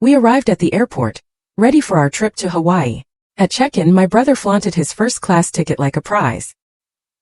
We arrived at the airport, ready for our trip to Hawaii. At check-in, my brother flaunted his first-class ticket like a prize.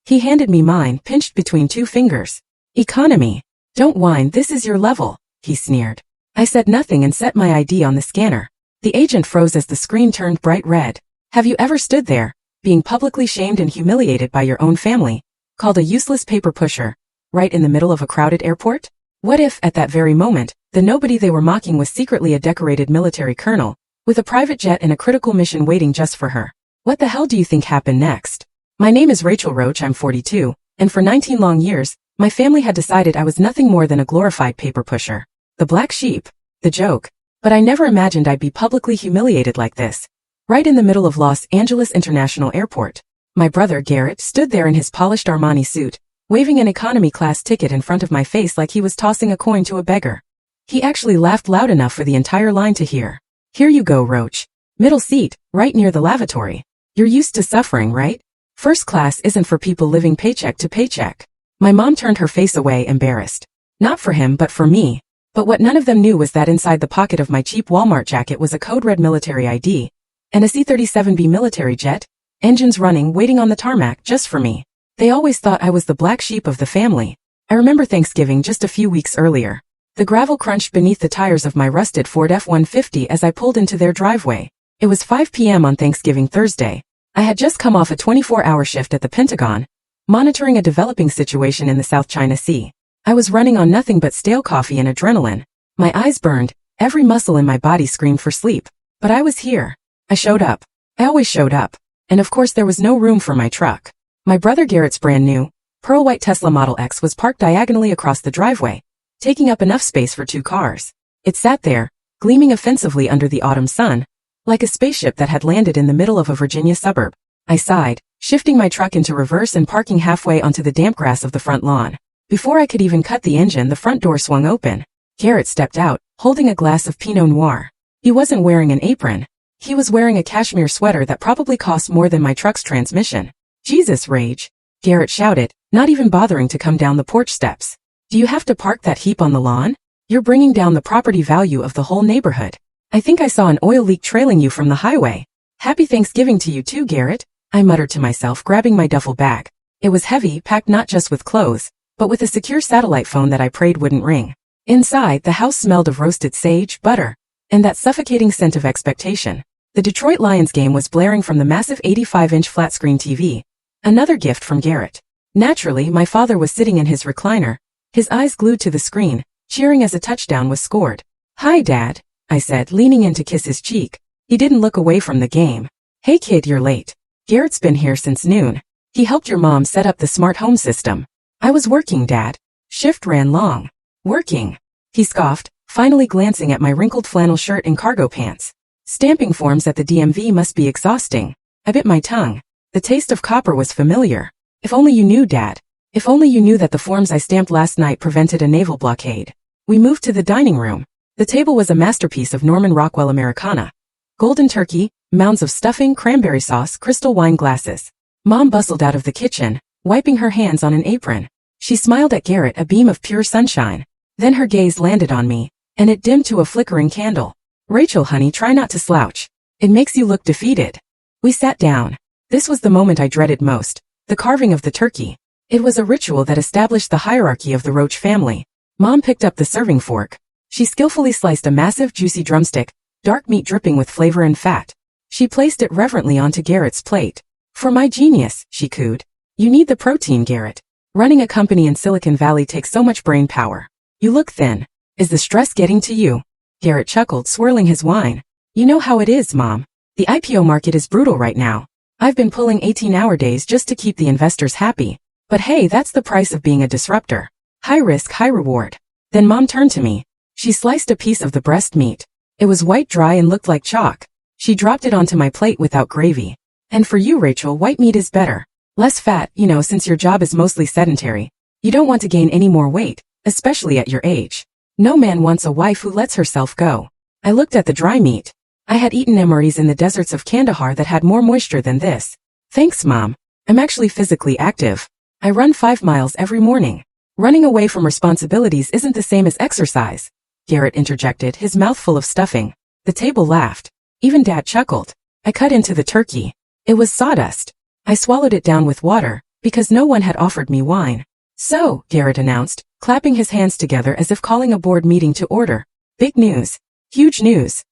He handed me mine, pinched between two fingers. Economy. Don't whine, this is your level, he sneered. I said nothing and set my ID on the scanner. The agent froze as the screen turned bright red. Have you ever stood there, being publicly shamed and humiliated by your own family, called a useless paper pusher, right in the middle of a crowded airport? What if, at that very moment, the nobody they were mocking was secretly a decorated military colonel, with a private jet and a critical mission waiting just for her? What the hell do you think happened next? My name is Rachel Roach, I'm 42, and for 19 long years, my family had decided I was nothing more than a glorified paper pusher. The black sheep. The joke. But I never imagined I'd be publicly humiliated like this. Right in the middle of Los Angeles International Airport. My brother Garrett stood there in his polished Armani suit, waving an economy class ticket in front of my face like he was tossing a coin to a beggar. He actually laughed loud enough for the entire line to hear. Here you go, Roach. Middle seat, right near the lavatory. You're used to suffering, right? First class isn't for people living paycheck to paycheck. My mom turned her face away, embarrassed. Not for him, but for me. But what none of them knew was that inside the pocket of my cheap Walmart jacket was a code red military ID, and a C-37B military jet, engines running, waiting on the tarmac just for me. They always thought I was the black sheep of the family. I remember Thanksgiving just a few weeks earlier. The gravel crunched beneath the tires of my rusted Ford F-150 as I pulled into their driveway. It was 5 p.m. on Thanksgiving Thursday. I had just come off a 24-hour shift at the Pentagon, monitoring a developing situation in the South China Sea. I was running on nothing but stale coffee and adrenaline. My eyes burned, every muscle in my body screamed for sleep. But I was here. I showed up. I always showed up. And of course there was no room for my truck. My brother Garrett's brand new, pearl white Tesla Model X was parked diagonally across the driveway, taking up enough space for 2 cars. It sat there, gleaming offensively under the autumn sun, like a spaceship that had landed in the middle of a Virginia suburb. I sighed, shifting my truck into reverse and parking halfway onto the damp grass of the front lawn. Before I could even cut the engine, the front door swung open. Garrett stepped out, holding a glass of Pinot Noir. He wasn't wearing an apron. He was wearing a cashmere sweater that probably cost more than my truck's transmission. Jesus, Rage! Garrett shouted, not even bothering to come down the porch steps. Do you have to park that heap on the lawn? You're bringing down the property value of the whole neighborhood. I think I saw an oil leak trailing you from the highway. Happy Thanksgiving to you too, Garrett, I muttered to myself, grabbing my duffel bag. It was heavy, packed not just with clothes, but with a secure satellite phone that I prayed wouldn't ring. Inside, the house smelled of roasted sage, butter, and that suffocating scent of expectation. The Detroit Lions game was blaring from the massive 85-inch flat-screen TV, another gift from Garrett. Naturally, my father was sitting in his recliner, his eyes glued to the screen, cheering as a touchdown was scored. Hi, Dad, I said, leaning in to kiss his cheek. He didn't look away from the game. Hey kid, you're late. Garrett's been here since noon. He helped your mom set up the smart home system. I was working, Dad. Shift ran long. Working? He scoffed, finally glancing at my wrinkled flannel shirt and cargo pants. Stamping forms at the DMV must be exhausting. I bit my tongue. The taste of copper was familiar. If only you knew, Dad. If only you knew that the forms I stamped last night prevented a naval blockade. We moved to the dining room. The table was a masterpiece of Norman Rockwell Americana. Golden turkey, mounds of stuffing, cranberry sauce, crystal wine glasses. Mom bustled out of the kitchen, wiping her hands on an apron. She smiled at Garrett, a beam of pure sunshine. Then her gaze landed on me, and it dimmed to a flickering candle. Rachel, honey, try not to slouch. It makes you look defeated. We sat down. This was the moment I dreaded most, the carving of the turkey. It was a ritual that established the hierarchy of the Roach family. Mom picked up the serving fork. She skillfully sliced a massive, juicy drumstick, dark meat dripping with flavor and fat. She placed it reverently onto Garrett's plate. For my genius, she cooed. You need the protein, Garrett. Running a company in Silicon Valley takes so much brain power. You look thin. Is the stress getting to you? Garrett chuckled, swirling his wine. You know how it is, Mom. The IPO market is brutal right now. I've been pulling 18-hour days just to keep the investors happy. But hey, that's the price of being a disruptor. High risk, high reward. Then Mom turned to me. She sliced a piece of the breast meat. It was white, dry, and looked like chalk. She dropped it onto my plate without gravy. And for you, Rachel, white meat is better. Less fat, you know, since your job is mostly sedentary. You don't want to gain any more weight, especially at your age. No man wants a wife who lets herself go. I looked at the dry meat. I had eaten MREs in the deserts of Kandahar that had more moisture than this. Thanks, Mom. I'm actually physically active. I run 5 miles every morning. Running away from responsibilities isn't the same as exercise. Garrett interjected, his mouth full of stuffing. The table laughed. Even Dad chuckled. I cut into the turkey. It was sawdust. I swallowed it down with water, because no one had offered me wine. So, Garrett announced, clapping his hands together as if calling a board meeting to order. Big news. Huge news.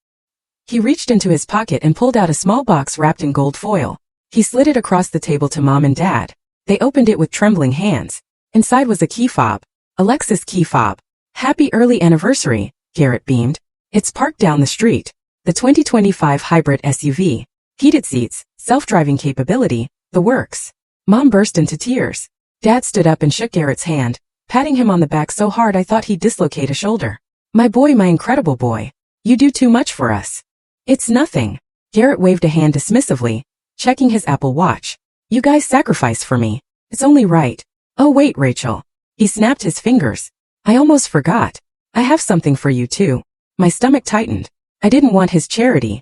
He reached into his pocket and pulled out a small box wrapped in gold foil. He slid it across the table to Mom and Dad. They opened it with trembling hands. Inside was a key fob. A Lexus key fob. Happy early anniversary, Garrett beamed. It's parked down the street. The 2025 hybrid SUV. Heated seats, self-driving capability, the works. Mom burst into tears. Dad stood up and shook Garrett's hand, patting him on the back so hard I thought he'd dislocate a shoulder. My boy, my incredible boy. You do too much for us. It's nothing. Garrett waved a hand dismissively, checking his Apple Watch. You guys sacrifice for me. It's only right. Oh wait, Rachel. He snapped his fingers. I almost forgot. I have something for you too. My stomach tightened. I didn't want his charity.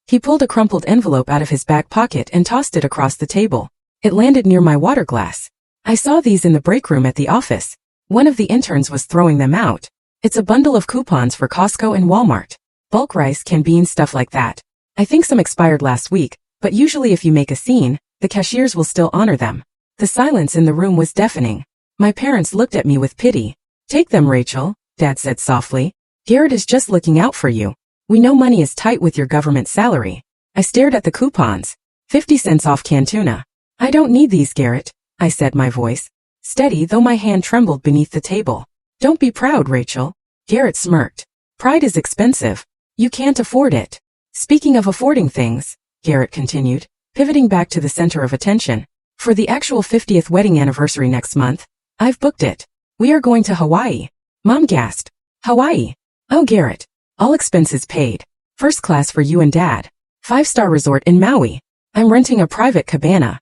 He pulled a crumpled envelope out of his back pocket and tossed it across the table. It landed near my water glass. I saw these in the break room at the office. One of the interns was throwing them out. It's a bundle of coupons for Costco and Walmart. Bulk rice, canned beans, stuff like that. I think some expired last week, but usually if you make a scene, the cashiers will still honor them. The silence in the room was deafening. My parents looked at me with pity. Take them, Rachel, Dad said softly. Garrett is just looking out for you. We know money is tight with your government salary. I stared at the coupons. 50 cents off canned tuna. I don't need these, Garrett, I said, my voice steady though my hand trembled beneath the table. Don't be proud, Rachel. Garrett smirked. Pride is expensive. You can't afford it. Speaking of affording things, Garrett continued, pivoting back to the center of attention. For the actual 50th wedding anniversary next month, I've booked it. We are going to Hawaii. Mom gasped. Hawaii? Oh, Garrett. All expenses paid. First class for you and Dad. 5-star resort in Maui. I'm renting a private cabana.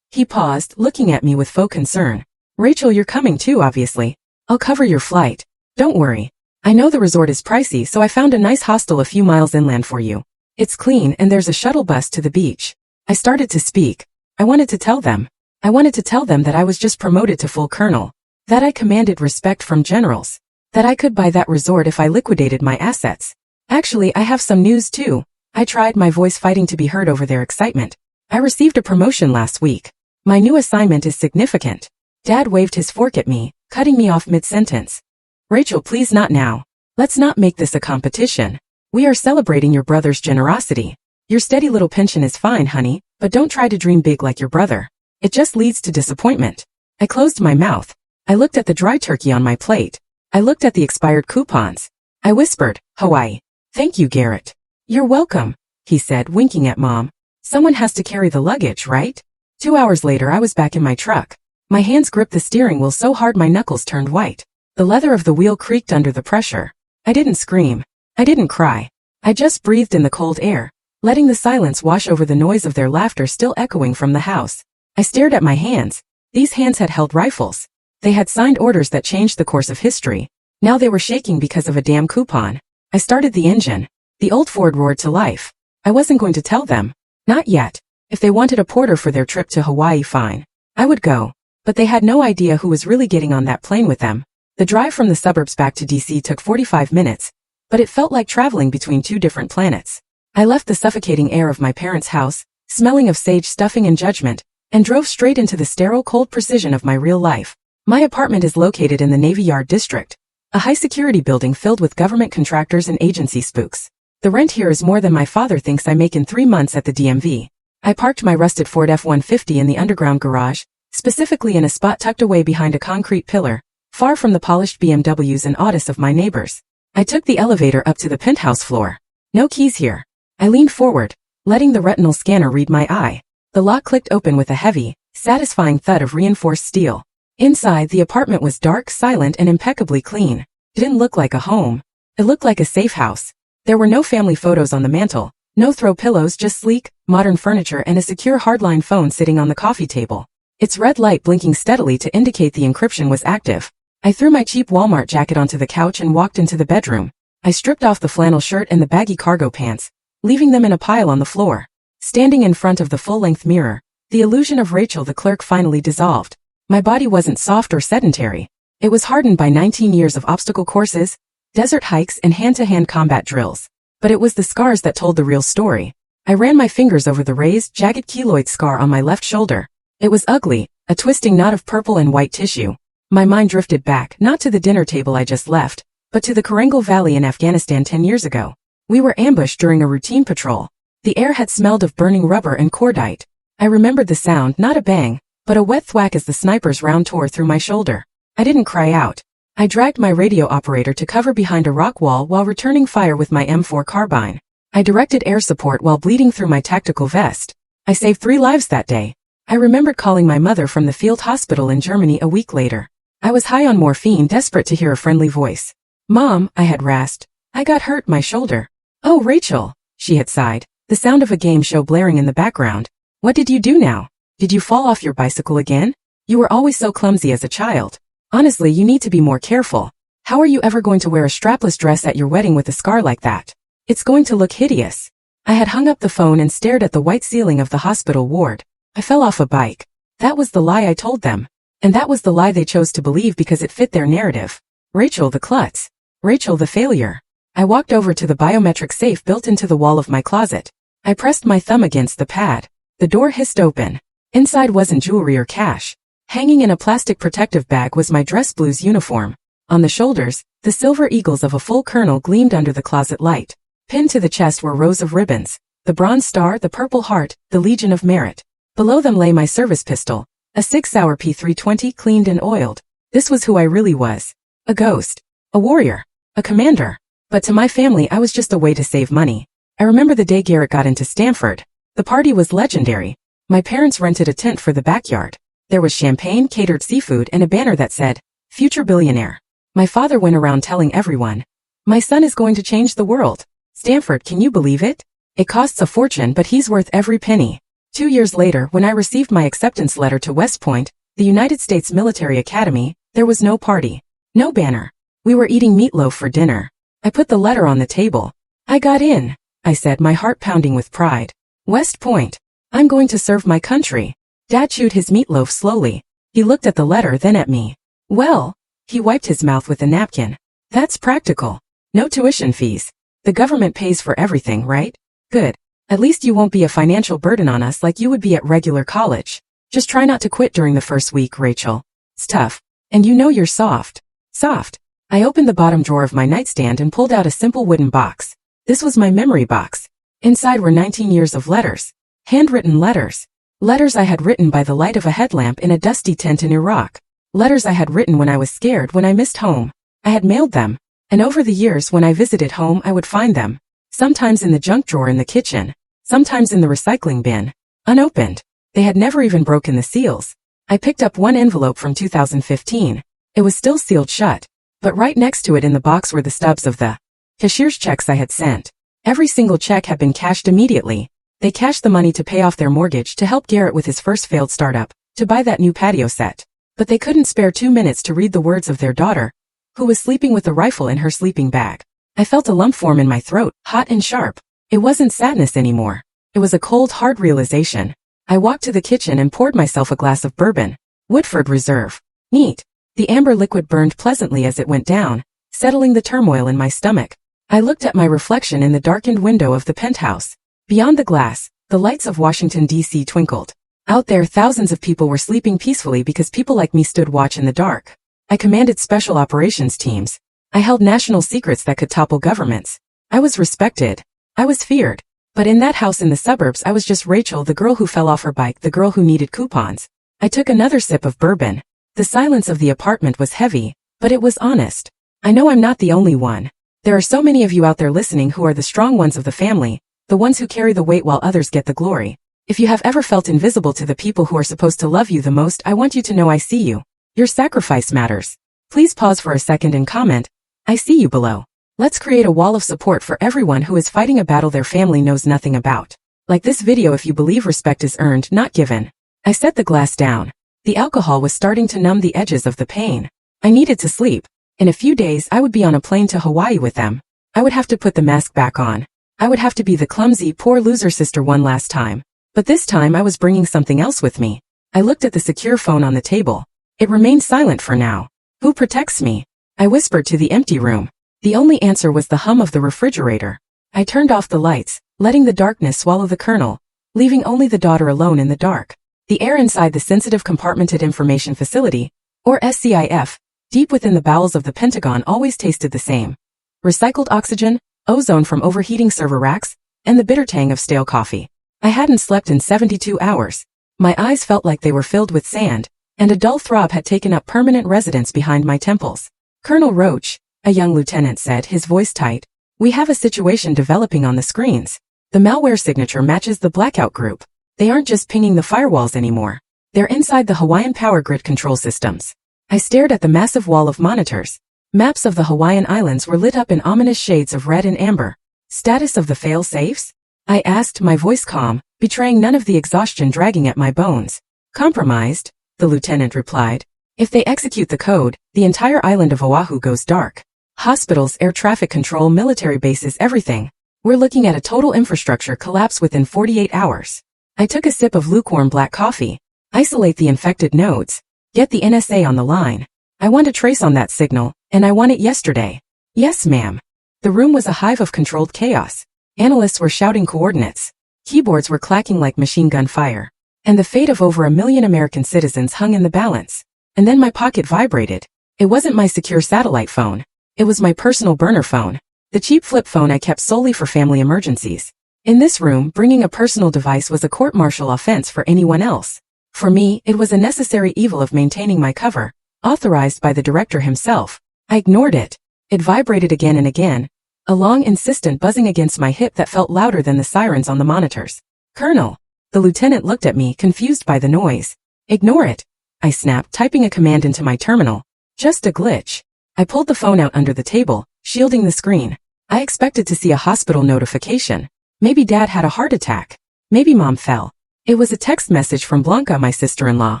He paused, looking at me with faux concern. Rachel, you're coming too, obviously. I'll cover your flight. Don't worry. I know the resort is pricey, so I found a nice hostel a few miles inland for you. It's clean and there's a shuttle bus to the beach. I started to speak. I wanted to tell them that I was just promoted to full colonel. That I commanded respect from generals. That I could buy that resort if I liquidated my assets. Actually, I have some news too. I tried, my voice fighting to be heard over their excitement. I received a promotion last week. My new assignment is significant. Dad waved his fork at me, cutting me off mid-sentence. Rachel, please, not now. Let's not make this a competition. We are celebrating your brother's generosity. Your steady little pension is fine, honey, but don't try to dream big like your brother. It just leads to disappointment. I closed my mouth. I looked at the dry turkey on my plate. I looked at the expired coupons. I whispered, Hawaii. Thank you, Garrett. You're welcome, he said, winking at Mom. Someone has to carry the luggage, right? 2 hours later, I was back in my truck. My hands gripped the steering wheel so hard my knuckles turned white. The leather of the wheel creaked under the pressure. I didn't scream. I didn't cry. I just breathed in the cold air, letting the silence wash over the noise of their laughter still echoing from the house. I stared at my hands. These hands had held rifles. They had signed orders that changed the course of history. Now they were shaking because of a damn coupon. I started the engine. The old Ford roared to life. I wasn't going to tell them. Not yet. If they wanted a porter for their trip to Hawaii, fine. I would go. But they had no idea who was really getting on that plane with them. The drive from the suburbs back to DC took 45 minutes, but it felt like traveling between two different planets. I left the suffocating air of my parents' house, smelling of sage stuffing and judgment, and drove straight into the sterile cold precision of my real life. My apartment is located in the Navy Yard district, a high-security building filled with government contractors and agency spooks. The rent here is more than my father thinks I make in 3 months at the DMV. I parked my rusted Ford F-150 in the underground garage, specifically in a spot tucked away behind a concrete pillar, far from the polished BMWs and Autis of my neighbors. I took the elevator up to the penthouse floor. No keys here. I leaned forward, letting the retinal scanner read my eye. The lock clicked open with a heavy, satisfying thud of reinforced steel. Inside, the apartment was dark, silent, and impeccably clean. It didn't look like a home. It looked like a safe house. There were no family photos on the mantel, no throw pillows, just sleek, modern furniture and a secure hardline phone sitting on the coffee table. Its red light blinking steadily to indicate the encryption was active. I threw my cheap Walmart jacket onto the couch and walked into the bedroom. I stripped off the flannel shirt and the baggy cargo pants, leaving them in a pile on the floor. Standing in front of the full-length mirror, the illusion of Rachel the clerk finally dissolved. My body wasn't soft or sedentary. It was hardened by 19 years of obstacle courses, desert hikes, and hand-to-hand combat drills. But it was the scars that told the real story. I ran my fingers over the raised, jagged keloid scar on my left shoulder. It was ugly, a twisting knot of purple and white tissue. My mind drifted back, not to the dinner table I just left, but to the Korengal Valley in Afghanistan 10 years ago. We were ambushed during a routine patrol. The air had smelled of burning rubber and cordite. I remembered the sound, not a bang, but a wet thwack as the sniper's round tore through my shoulder. I didn't cry out. I dragged my radio operator to cover behind a rock wall while returning fire with my M4 carbine. I directed air support while bleeding through my tactical vest. I saved 3 lives that day. I remembered calling my mother from the field hospital in Germany a week later. I was high on morphine, desperate to hear a friendly voice. "Mom," I had rasped. "I got hurt, my shoulder." "Oh, Rachel," she had sighed, the sound of a game show blaring in the background. "What did you do now? Did you fall off your bicycle again? You were always so clumsy as a child. Honestly, you need to be more careful. How are you ever going to wear a strapless dress at your wedding with a scar like that? It's going to look hideous." I had hung up the phone and stared at the white ceiling of the hospital ward. I fell off a bike. That was the lie I told them. And that was the lie they chose to believe because it fit their narrative. Rachel the klutz. Rachel the failure. I walked over to the biometric safe built into the wall of my closet. I pressed my thumb against the pad. The door hissed open. Inside wasn't jewelry or cash. Hanging in a plastic protective bag was my dress blues uniform. On the shoulders, the silver eagles of a full colonel gleamed under the closet light. Pinned to the chest were rows of ribbons. The Bronze Star, the Purple Heart, the Legion of Merit. Below them lay my service pistol. A 6-hour P320 cleaned and oiled. This was who I really was. A ghost. A warrior. A commander. But to my family I was just a way to save money. I remember the day Garrett got into Stanford. The party was legendary. My parents rented a tent for the backyard. There was champagne, catered seafood, and a banner that said, "Future Billionaire." My father went around telling everyone, "My son is going to change the world." Stanford, can you believe it? It costs a fortune, but he's worth every penny. 2 years later, when I received my acceptance letter to West Point, the United States Military Academy, there was no party. No banner. We were eating meatloaf for dinner. I put the letter on the table. "I got in," I said, my heart pounding with pride. "West Point. I'm going to serve my country." Dad chewed his meatloaf slowly. He looked at the letter, then at me. "Well," he wiped his mouth with a napkin. "That's practical. No tuition fees. The government pays for everything, right? Good. At least you won't be a financial burden on us like you would be at regular college. Just try not to quit during the first week, Rachel. It's tough. And you know you're soft." Soft. I opened the bottom drawer of my nightstand and pulled out a simple wooden box. This was my memory box. Inside were 19 years of letters. Handwritten letters. Letters I had written by the light of a headlamp in a dusty tent in Iraq. Letters I had written when I was scared, when I missed home. I had mailed them. And over the years when I visited home I would find them. Sometimes in the junk drawer in the kitchen. Sometimes in the recycling bin. Unopened. They had never even broken the seals. I picked up one envelope from 2015. It was still sealed shut. But right next to it in the box were the stubs of the cashier's checks I had sent. Every single check had been cashed immediately. They cashed the money to pay off their mortgage, to help Garrett with his first failed startup, to buy that new patio set. But they couldn't spare 2 minutes to read the words of their daughter, who was sleeping with a rifle in her sleeping bag. I felt a lump form in my throat, hot and sharp. It wasn't sadness anymore. It was a cold, hard realization. I walked to the kitchen and poured myself a glass of bourbon. Woodford Reserve. Neat. The amber liquid burned pleasantly as it went down, settling the turmoil in my stomach. I looked at my reflection in the darkened window of the penthouse. Beyond the glass, the lights of Washington, D.C. twinkled. Out there, thousands of people were sleeping peacefully because people like me stood watch in the dark. I commanded special operations teams. I held national secrets that could topple governments. I was respected. I was feared. But in that house in the suburbs I was just Rachel, the girl who fell off her bike, the girl who needed coupons. I took another sip of bourbon. The silence of the apartment was heavy, but it was honest. I know I'm not the only one. There are so many of you out there listening who are the strong ones of the family, the ones who carry the weight while others get the glory. If you have ever felt invisible to the people who are supposed to love you the most, I want you to know I see you. Your sacrifice matters. Please pause for a second and comment, "I see you" below. Let's create a wall of support for everyone who is fighting a battle their family knows nothing about. Like this video if you believe respect is earned, not given. I set the glass down. The alcohol was starting to numb the edges of the pain. I needed to sleep. In a few days I would be on a plane to Hawaii with them. I would have to put the mask back on. I would have to be the clumsy, poor loser sister one last time. But this time I was bringing something else with me. I looked at the secure phone on the table. It remained silent for now. Who protects me? I whispered to the empty room. The only answer was the hum of the refrigerator. I turned off the lights, letting the darkness swallow the colonel, leaving only the daughter alone in the dark. The air inside the Sensitive Compartmented Information Facility, or SCIF, deep within the bowels of the Pentagon always tasted the same. Recycled oxygen, ozone from overheating server racks, and the bitter tang of stale coffee. I hadn't slept in 72 hours. My eyes felt like they were filled with sand, and a dull throb had taken up permanent residence behind my temples. Colonel Roach, a young lieutenant said, his voice tight, we have a situation developing on the screens. The malware signature matches the blackout group. They aren't just pinging the firewalls anymore. They're inside the Hawaiian power grid control systems. I stared at the massive wall of monitors. Maps of the Hawaiian Islands were lit up in ominous shades of red and amber. Status of the fail-safes? I asked, my voice calm, betraying none of the exhaustion dragging at my bones. Compromised, the lieutenant replied. If they execute the code, the entire island of Oahu goes dark. Hospitals, air traffic control, military bases, everything. We're looking at a total infrastructure collapse within 48 hours. I took a sip of lukewarm black coffee. Isolate the infected nodes. Get the NSA on the line. I want a trace on that signal, and I want it yesterday. Yes, ma'am. The room was a hive of controlled chaos. Analysts were shouting coordinates. Keyboards were clacking like machine gun fire. And the fate of over 1 million American citizens hung in the balance. And then my pocket vibrated. It wasn't my secure satellite phone. It was my personal burner phone. The cheap flip phone I kept solely for family emergencies. In this room, bringing a personal device was a court-martial offense for anyone else. For me, it was a necessary evil of maintaining my cover, authorized by the director himself. I ignored it. It vibrated again and again, a long, insistent buzzing against my hip that felt louder than the sirens on the monitors. Colonel. The lieutenant looked at me, confused by the noise. Ignore it, I snapped, typing a command into my terminal. Just a glitch. I pulled the phone out under the table, shielding the screen. I expected to see a hospital notification. Maybe Dad had a heart attack. Maybe Mom fell. It was a text message from Blanca, my sister-in-law.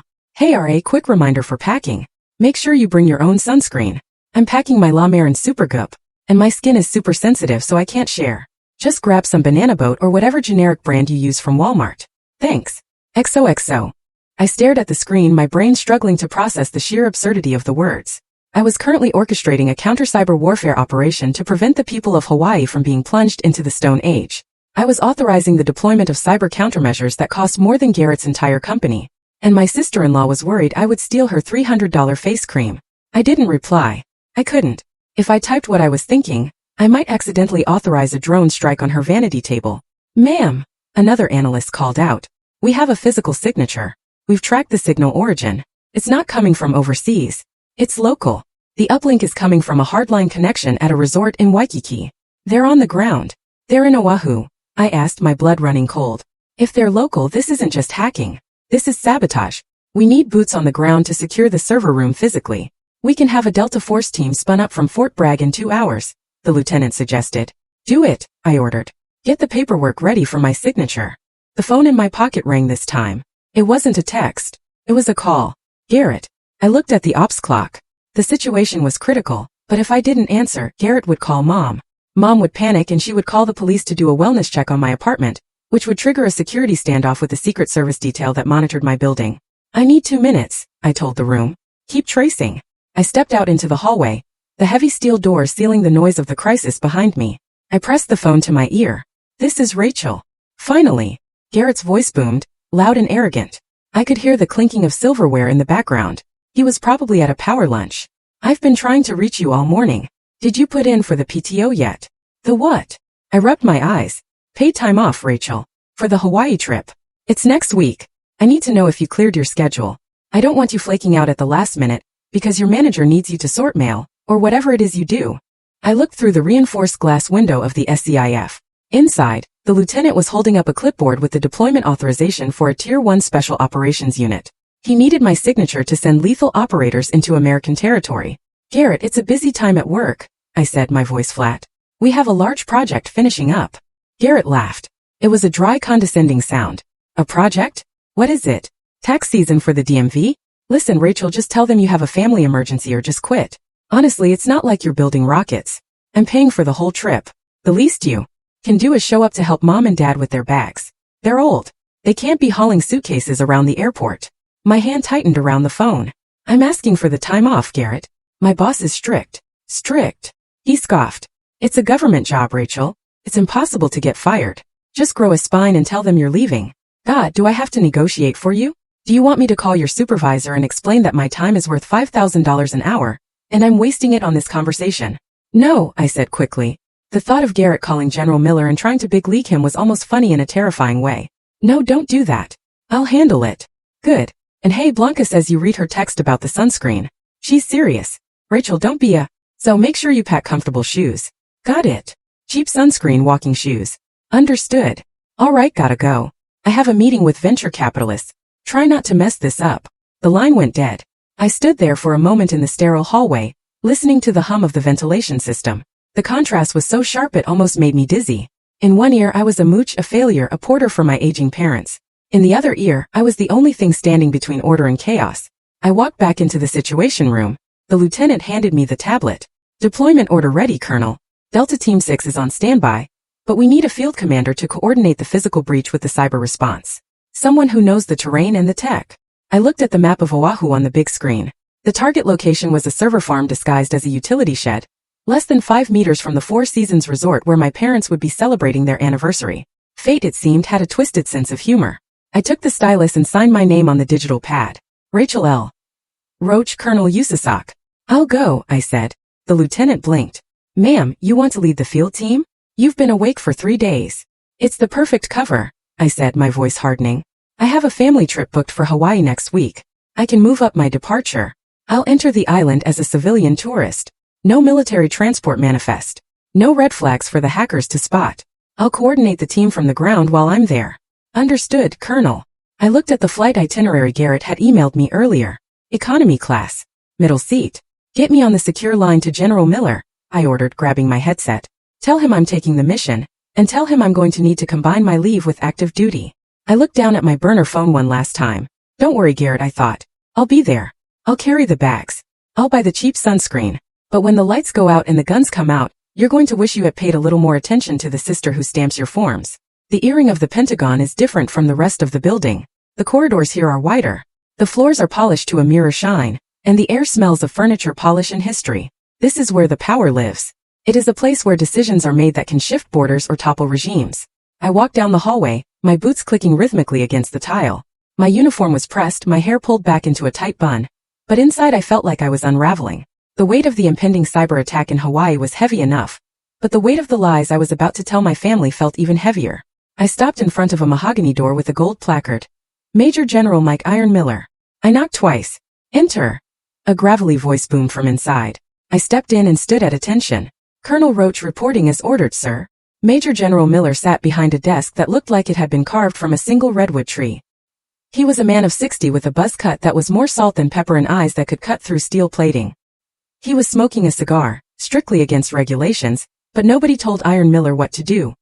Hey RA, quick reminder for packing. Make sure you bring your own sunscreen. I'm packing my La Mer in Supergoop, and my skin is super sensitive so I can't share. Just grab some Banana Boat or whatever generic brand you use from Walmart. Thanks. XOXO. I stared at the screen, my brain struggling to process the sheer absurdity of the words. I was currently orchestrating a counter-cyber warfare operation to prevent the people of Hawaii from being plunged into the Stone Age. I was authorizing the deployment of cyber countermeasures that cost more than Garrett's entire company. And my sister-in-law was worried I would steal her $300 face cream. I didn't reply. I couldn't. If I typed what I was thinking, I might accidentally authorize a drone strike on her vanity table. Ma'am, another analyst called out. We have a physical signature. We've tracked the signal origin. It's not coming from overseas. It's local. The uplink is coming from a hardline connection at a resort in Waikiki. They're on the ground. They're in Oahu. I asked, my blood running cold. If they're local, this isn't just hacking. This is sabotage. We need boots on the ground to secure the server room physically. We can have a Delta Force team spun up from Fort Bragg in 2 hours, the lieutenant suggested. Do it, I ordered. Get the paperwork ready for my signature. The phone in my pocket rang this time. It wasn't a text. It was a call. Garrett. I looked at the ops clock. The situation was critical, but if I didn't answer, Garrett would call Mom. Mom would panic and she would call the police to do a wellness check on my apartment, which would trigger a security standoff with the Secret Service detail that monitored my building. I need 2 minutes, I told the room. Keep tracing. I stepped out into the hallway, the heavy steel doors sealing the noise of the crisis behind me. I pressed the phone to my ear. This is Rachel. Finally. Garrett's voice boomed, loud and arrogant. I could hear the clinking of silverware in the background. He was probably at a power lunch. I've been trying to reach you all morning. Did you put in for the PTO yet? The what? I rubbed my eyes. Paid time off, Rachel. For the Hawaii trip. It's next week. I need to know if you cleared your schedule. I don't want you flaking out at the last minute, because your manager needs you to sort mail, or whatever it is you do. I looked through the reinforced glass window of the SCIF. Inside, the lieutenant was holding up a clipboard with the deployment authorization for a Tier 1 Special Operations Unit. He needed my signature to send lethal operators into American territory. Garrett, it's a busy time at work, I said, my voice flat. We have a large project finishing up. Garrett laughed. It was a dry, condescending sound. A project? What is it? Tax season for the DMV? Listen, Rachel, just tell them you have a family emergency or just quit. Honestly, it's not like you're building rockets. I'm paying for the whole trip. The least you can do is show up to help Mom and Dad with their bags. They're old. They can't be hauling suitcases around the airport. My hand tightened around the phone. I'm asking for the time off, Garrett. My boss is strict. Strict. He scoffed. It's a government job, Rachel. It's impossible to get fired. Just grow a spine and tell them you're leaving. God, do I have to negotiate for you? Do you want me to call your supervisor and explain that my time is worth $5,000 an hour, and I'm wasting it on this conversation? No, I said quickly. The thought of Garrett calling General Miller and trying to big league him was almost funny in a terrifying way. No, don't do that. I'll handle it. Good. And hey, Blanca says you read her text about the sunscreen. She's serious. Rachel, don't be a... So make sure you pack comfortable shoes. Got it. Cheap sunscreen walking shoes. Understood. All right, gotta go. I have a meeting with venture capitalists. Try not to mess this up. The line went dead. I stood there for a moment in the sterile hallway, listening to the hum of the ventilation system. The contrast was so sharp it almost made me dizzy. In one ear I was a mooch, a failure, a porter for my aging parents. In the other ear, I was the only thing standing between order and chaos. I walked back into the situation room. The lieutenant handed me the tablet. Deployment order ready, Colonel. Delta Team 6 is on standby, but we need a field commander to coordinate the physical breach with the cyber response. Someone who knows the terrain and the tech. I looked at the map of Oahu on the big screen. The target location was a server farm disguised as a utility shed, less than 5 meters from the Four Seasons resort where my parents would be celebrating their anniversary. Fate, it seemed, had a twisted sense of humor. I took the stylus and signed my name on the digital pad. Rachel L. Roach, Colonel Yusasak. I'll go, I said. The lieutenant blinked. Ma'am, you want to lead the field team? You've been awake for 3 days. It's the perfect cover, I said, my voice hardening. I have a family trip booked for Hawaii next week. I can move up my departure. I'll enter the island as a civilian tourist. No military transport manifest. No red flags for the hackers to spot. I'll coordinate the team from the ground while I'm there. Understood, Colonel. I looked at the flight itinerary Garrett had emailed me earlier. Economy class. Middle seat. Get me on the secure line to General Miller, I ordered, grabbing my headset. Tell him I'm taking the mission, and tell him I'm going to need to combine my leave with active duty. I looked down at my burner phone one last time. Don't worry, Garrett, I thought. I'll be there. I'll carry the bags. I'll buy the cheap sunscreen. But when the lights go out and the guns come out, you're going to wish you had paid a little more attention to the sister who stamps your forms. The earring of the Pentagon is different from the rest of the building. The corridors here are wider. The floors are polished to a mirror shine, and the air smells of furniture polish and history. This is where the power lives. It is a place where decisions are made that can shift borders or topple regimes. I walked down the hallway, my boots clicking rhythmically against the tile. My uniform was pressed, my hair pulled back into a tight bun, but inside I felt like I was unraveling. The weight of the impending cyber attack in Hawaii was heavy enough, but the weight of the lies I was about to tell my family felt even heavier. I stopped in front of a mahogany door with a gold placard. Major General Mike Iron Miller. I knocked twice. Enter. A gravelly voice boomed from inside. I stepped in and stood at attention. Colonel Roach reporting as ordered, sir. Major General Miller sat behind a desk that looked like it had been carved from a single redwood tree. He was a man of 60 with a buzz cut that was more salt than pepper and eyes that could cut through steel plating. He was smoking a cigar, strictly against regulations, but nobody told Iron Miller what to do.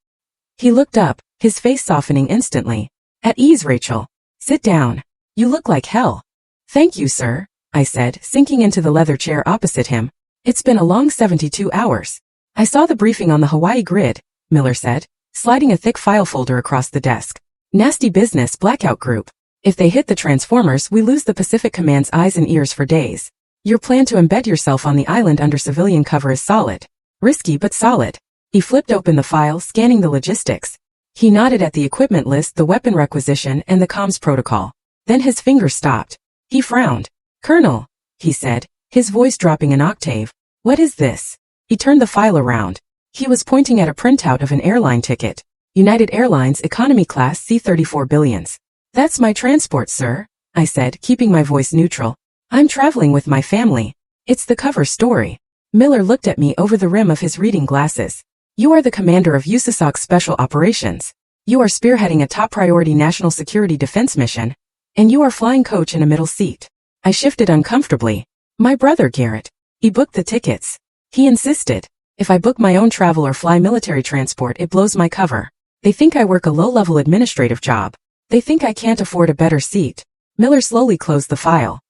He looked up, his face softening instantly. At ease, Rachel. Sit down. You look like hell. Thank you, sir, I said, sinking into the leather chair opposite him. It's been a long 72 hours. I saw the briefing on the Hawaii grid, Miller said, sliding a thick file folder across the desk. Nasty business, blackout group. If they hit the transformers, we lose the Pacific Command's eyes and ears for days. Your plan to embed yourself on the island under civilian cover is solid. Risky but solid. He flipped open the file, scanning the logistics. He nodded at the equipment list, the weapon requisition, and the comms protocol. Then his finger stopped. He frowned. Colonel, he said, his voice dropping an octave. What is this? He turned the file around. He was pointing at a printout of an airline ticket. United Airlines Economy Class C-34 billions. That's my transport, sir, I said, keeping my voice neutral. I'm traveling with my family. It's the cover story. Miller looked at me over the rim of his reading glasses. You are the commander of USASOC's Special Operations. You are spearheading a top-priority national security defense mission, and you are flying coach in a middle seat. I shifted uncomfortably. My brother, Garrett. He booked the tickets. He insisted. If I book my own travel or fly military transport, it blows my cover. They think I work a low-level administrative job. They think I can't afford a better seat. Miller slowly closed the file.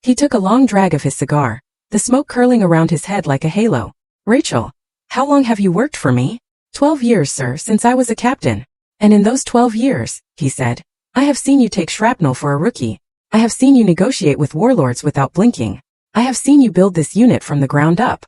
He took a long drag of his cigar, the smoke curling around his head like a halo. Rachel, how long have you worked for me? 12 years, sir, since I was a captain. And in those 12 years, he said, I have seen you take shrapnel for a rookie. I have seen you negotiate with warlords without blinking. I have seen you build this unit from the ground up.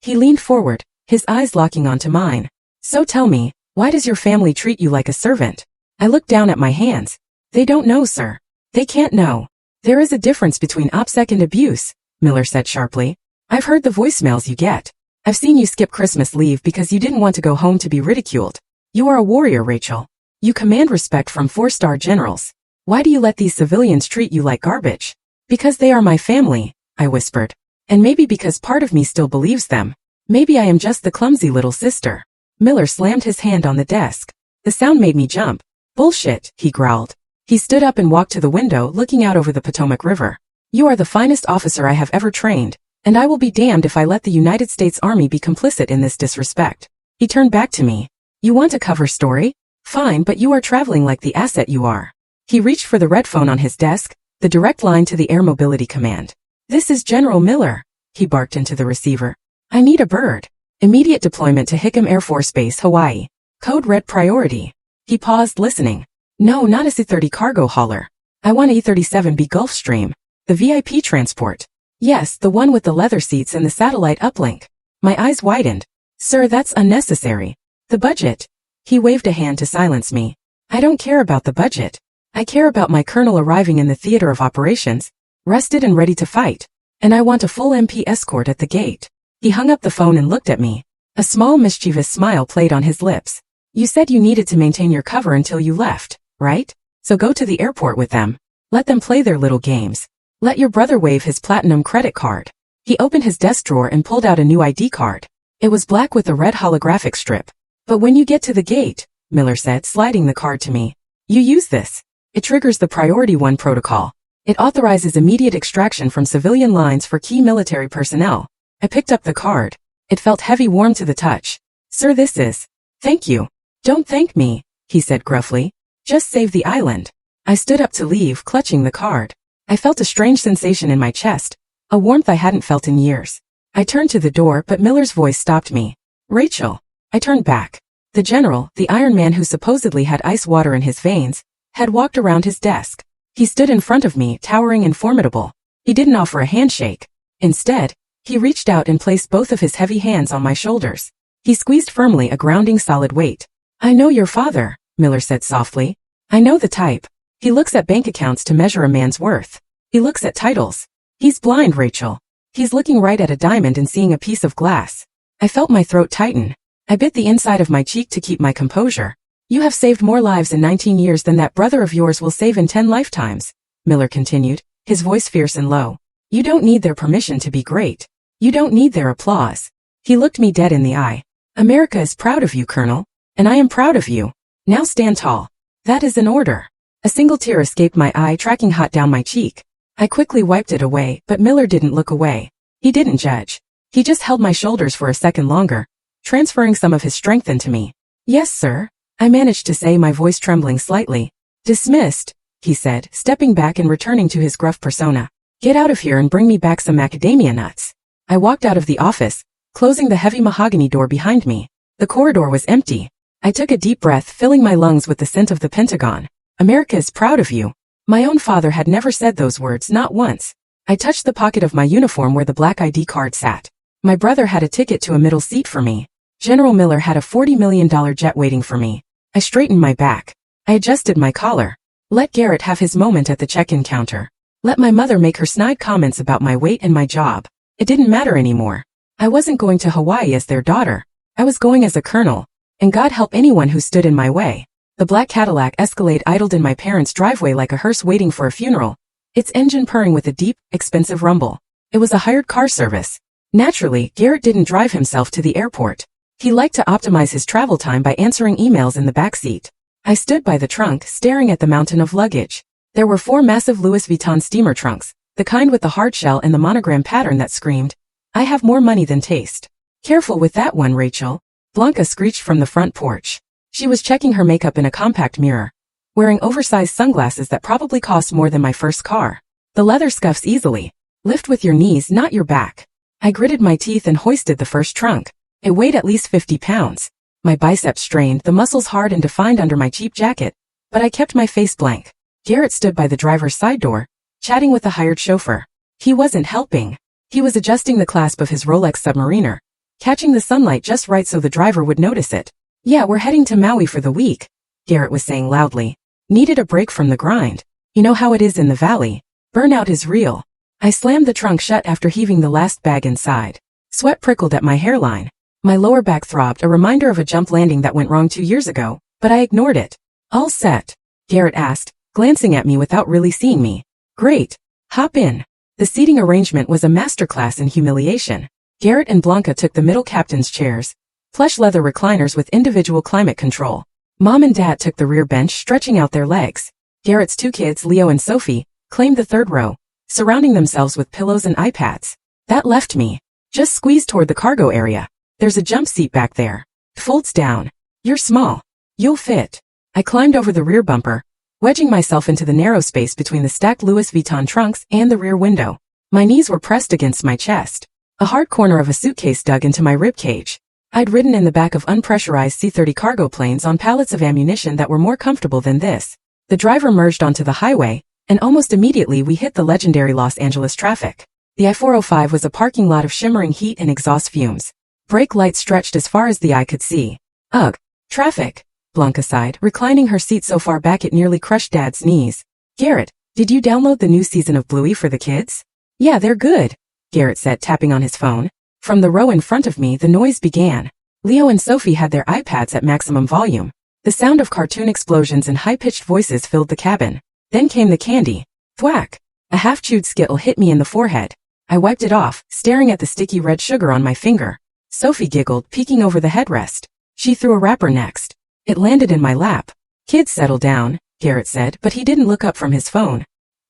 He leaned forward, his eyes locking onto mine. So tell me, why does your family treat you like a servant? I looked down at my hands. They don't know, sir. They can't know. There is a difference between obsec and abuse, Miller said sharply. I've heard the voicemails you get. I've seen you skip Christmas leave because you didn't want to go home to be ridiculed. You are a warrior, Rachel. You command respect from 4-star generals. Why do you let these civilians treat you like garbage? Because they are my family, I whispered. And maybe because part of me still believes them. Maybe I am just the clumsy little sister. Miller slammed his hand on the desk. The sound made me jump. Bullshit, he growled. He stood up and walked to the window, looking out over the Potomac River. You are the finest officer I have ever trained, and I will be damned if I let the United States Army be complicit in this disrespect. He turned back to me. You want a cover story? Fine, but you are traveling like the asset you are. He reached for the red phone on his desk, the direct line to the Air Mobility Command. This is General Miller, he barked into the receiver. I need a bird. Immediate deployment to Hickam Air Force Base, Hawaii. Code red priority. He paused, listening. No, not a C-30 cargo hauler. I want a E-37B Gulfstream. The VIP transport. Yes, the one with the leather seats and the satellite uplink. My eyes widened. Sir, that's unnecessary. The budget. He waved a hand to silence me. I don't care about the budget. I care about my colonel arriving in the theater of operations, rested and ready to fight. And I want a full MP escort at the gate. He hung up the phone and looked at me. A small mischievous smile played on his lips. You said you needed to maintain your cover until you left, right? So go to the airport with them. Let them play their little games. Let your brother wave his platinum credit card. He opened his desk drawer and pulled out a new ID card. It was black with a red holographic strip. But when you get to the gate, Miller said, sliding the card to me, you use this. It triggers the Priority 1 protocol. It authorizes immediate extraction from civilian lines for key military personnel. I picked up the card. It felt heavy, warm to the touch. Sir, this is. Thank you. Don't thank me, he said gruffly. Just save the island. I stood up to leave, clutching the card. I felt a strange sensation in my chest, a warmth I hadn't felt in years. I turned to the door, but Miller's voice stopped me. Rachel. I turned back. The general, the Iron Man who supposedly had ice water in his veins, had walked around his desk. He stood in front of me, towering and formidable. He didn't offer a handshake. Instead, he reached out and placed both of his heavy hands on my shoulders. He squeezed firmly, a grounding solid weight. I know your father, Miller said softly. I know the type. He looks at bank accounts to measure a man's worth. He looks at titles. He's blind, Rachel. He's looking right at a diamond and seeing a piece of glass. I felt my throat tighten. I bit the inside of my cheek to keep my composure. You have saved more lives in 19 years than that brother of yours will save in 10 lifetimes, Miller continued, his voice fierce and low. You don't need their permission to be great. You don't need their applause. He looked me dead in the eye. America is proud of you, Colonel. And I am proud of you. Now stand tall. That is an order. A single tear escaped my eye, tracking hot down my cheek. I quickly wiped it away, but Miller didn't look away. He didn't judge. He just held my shoulders for a second longer, transferring some of his strength into me. Yes, sir, I managed to say, my voice trembling slightly. Dismissed, he said, stepping back and returning to his gruff persona. Get out of here and bring me back some macadamia nuts. I walked out of the office, closing the heavy mahogany door behind me. The corridor was empty. I took a deep breath, filling my lungs with the scent of the Pentagon. America is proud of you. My own father had never said those words, not once. I touched the pocket of my uniform where the black ID card sat. My brother had a ticket to a middle seat for me. General Miller had a $40 million jet waiting for me. I straightened my back. I adjusted my collar. Let Garrett have his moment at the check-in counter. Let my mother make her snide comments about my weight and my job. It didn't matter anymore. I wasn't going to Hawaii as their daughter. I was going as a colonel. And God help anyone who stood in my way. The black Cadillac Escalade idled in my parents' driveway like a hearse waiting for a funeral, its engine purring with a deep, expensive rumble. It was a hired car service. Naturally, Garrett didn't drive himself to the airport. He liked to optimize his travel time by answering emails in the backseat. I stood by the trunk, staring at the mountain of luggage. There were 4 massive Louis Vuitton steamer trunks, the kind with the hard shell and the monogram pattern that screamed, I have more money than taste. Careful with that one, Rachel. Blanca screeched from the front porch. She was checking her makeup in a compact mirror, wearing oversized sunglasses that probably cost more than my first car. The leather scuffs easily. Lift with your knees, not your back. I gritted my teeth and hoisted the first trunk. It weighed at least 50 pounds. My biceps strained, the muscles hard and defined under my cheap jacket, but I kept my face blank. Garrett stood by the driver's side door, chatting with the hired chauffeur. He wasn't helping. He was adjusting the clasp of his Rolex Submariner, catching the sunlight just right so the driver would notice it. Yeah, we're heading to Maui for the week, Garrett was saying loudly. Needed a break from the grind. You know how it is in the valley. Burnout is real. I slammed the trunk shut after heaving the last bag inside. Sweat prickled at my hairline. My lower back throbbed, a reminder of a jump landing that went wrong 2 years ago, but I ignored it. All set? Garrett asked, glancing at me without really seeing me. Great. Hop in. The seating arrangement was a masterclass in humiliation. Garrett and Blanca took the middle captain's chairs, plush leather recliners with individual climate control. Mom and Dad took the rear bench, stretching out their legs. Garrett's 2 kids, Leo and Sophie, claimed the third row, surrounding themselves with pillows and iPads. That left me. Just squeeze toward the cargo area. There's a jump seat back there. Folds down. You're small. You'll fit. I climbed over the rear bumper, wedging myself into the narrow space between the stacked Louis Vuitton trunks and the rear window. My knees were pressed against my chest. A hard corner of a suitcase dug into my rib cage. I'd ridden in the back of unpressurized C-30 cargo planes on pallets of ammunition that were more comfortable than this. The driver merged onto the highway, and almost immediately we hit the legendary Los Angeles traffic. The I-405 was a parking lot of shimmering heat and exhaust fumes. Brake lights stretched as far as the eye could see. Ugh. Traffic. Blanca sighed, reclining her seat so far back it nearly crushed Dad's knees. Garrett, did you download the new season of Bluey for the kids? Yeah, they're good, Garrett said, tapping on his phone. From the row in front of me, the noise began. Leo and Sophie had their iPads at maximum volume. The sound of cartoon explosions and high-pitched voices filled the cabin. Then came the candy. Thwack! A half-chewed Skittle hit me in the forehead. I wiped it off, staring at the sticky red sugar on my finger. Sophie giggled, peeking over the headrest. She threw a wrapper next. It landed in my lap. Kids, settle down, Garrett said, but he didn't look up from his phone.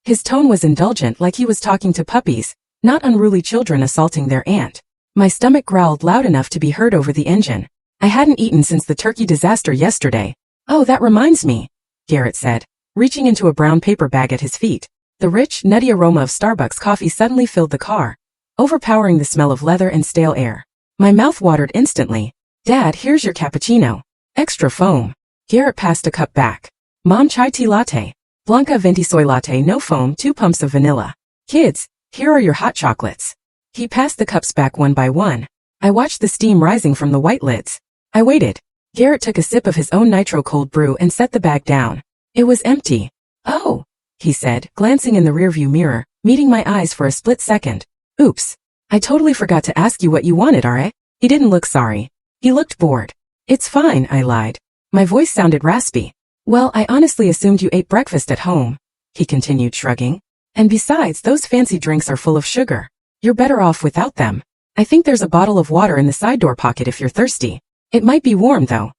His tone was indulgent, like he was talking to puppies, not unruly children assaulting their aunt. My stomach growled loud enough to be heard over the engine. I hadn't eaten since the turkey disaster yesterday. Oh, that reminds me, Garrett said, reaching into a brown paper bag at his feet. The rich, nutty aroma of Starbucks coffee suddenly filled the car, overpowering the smell of leather and stale air. My mouth watered instantly. Dad, here's your cappuccino. Extra foam. Garrett passed a cup back. Mom, chai tea latte. Blanca, venti soy latte, no foam, 2 pumps of vanilla. Kids, here are your hot chocolates. He passed the cups back one by one. I watched the steam rising from the white lids. I waited. Garrett took a sip of his own nitro cold brew and set the bag down. It was empty. Oh, he said, glancing in the rearview mirror, meeting my eyes for a split second. Oops. I totally forgot to ask you what you wanted, alright? He didn't look sorry. He looked bored. It's fine, I lied. My voice sounded raspy. Well, I honestly assumed you ate breakfast at home, he continued, shrugging. And besides, those fancy drinks are full of sugar. You're better off without them. I think there's a bottle of water in the side door pocket if you're thirsty. It might be warm, though.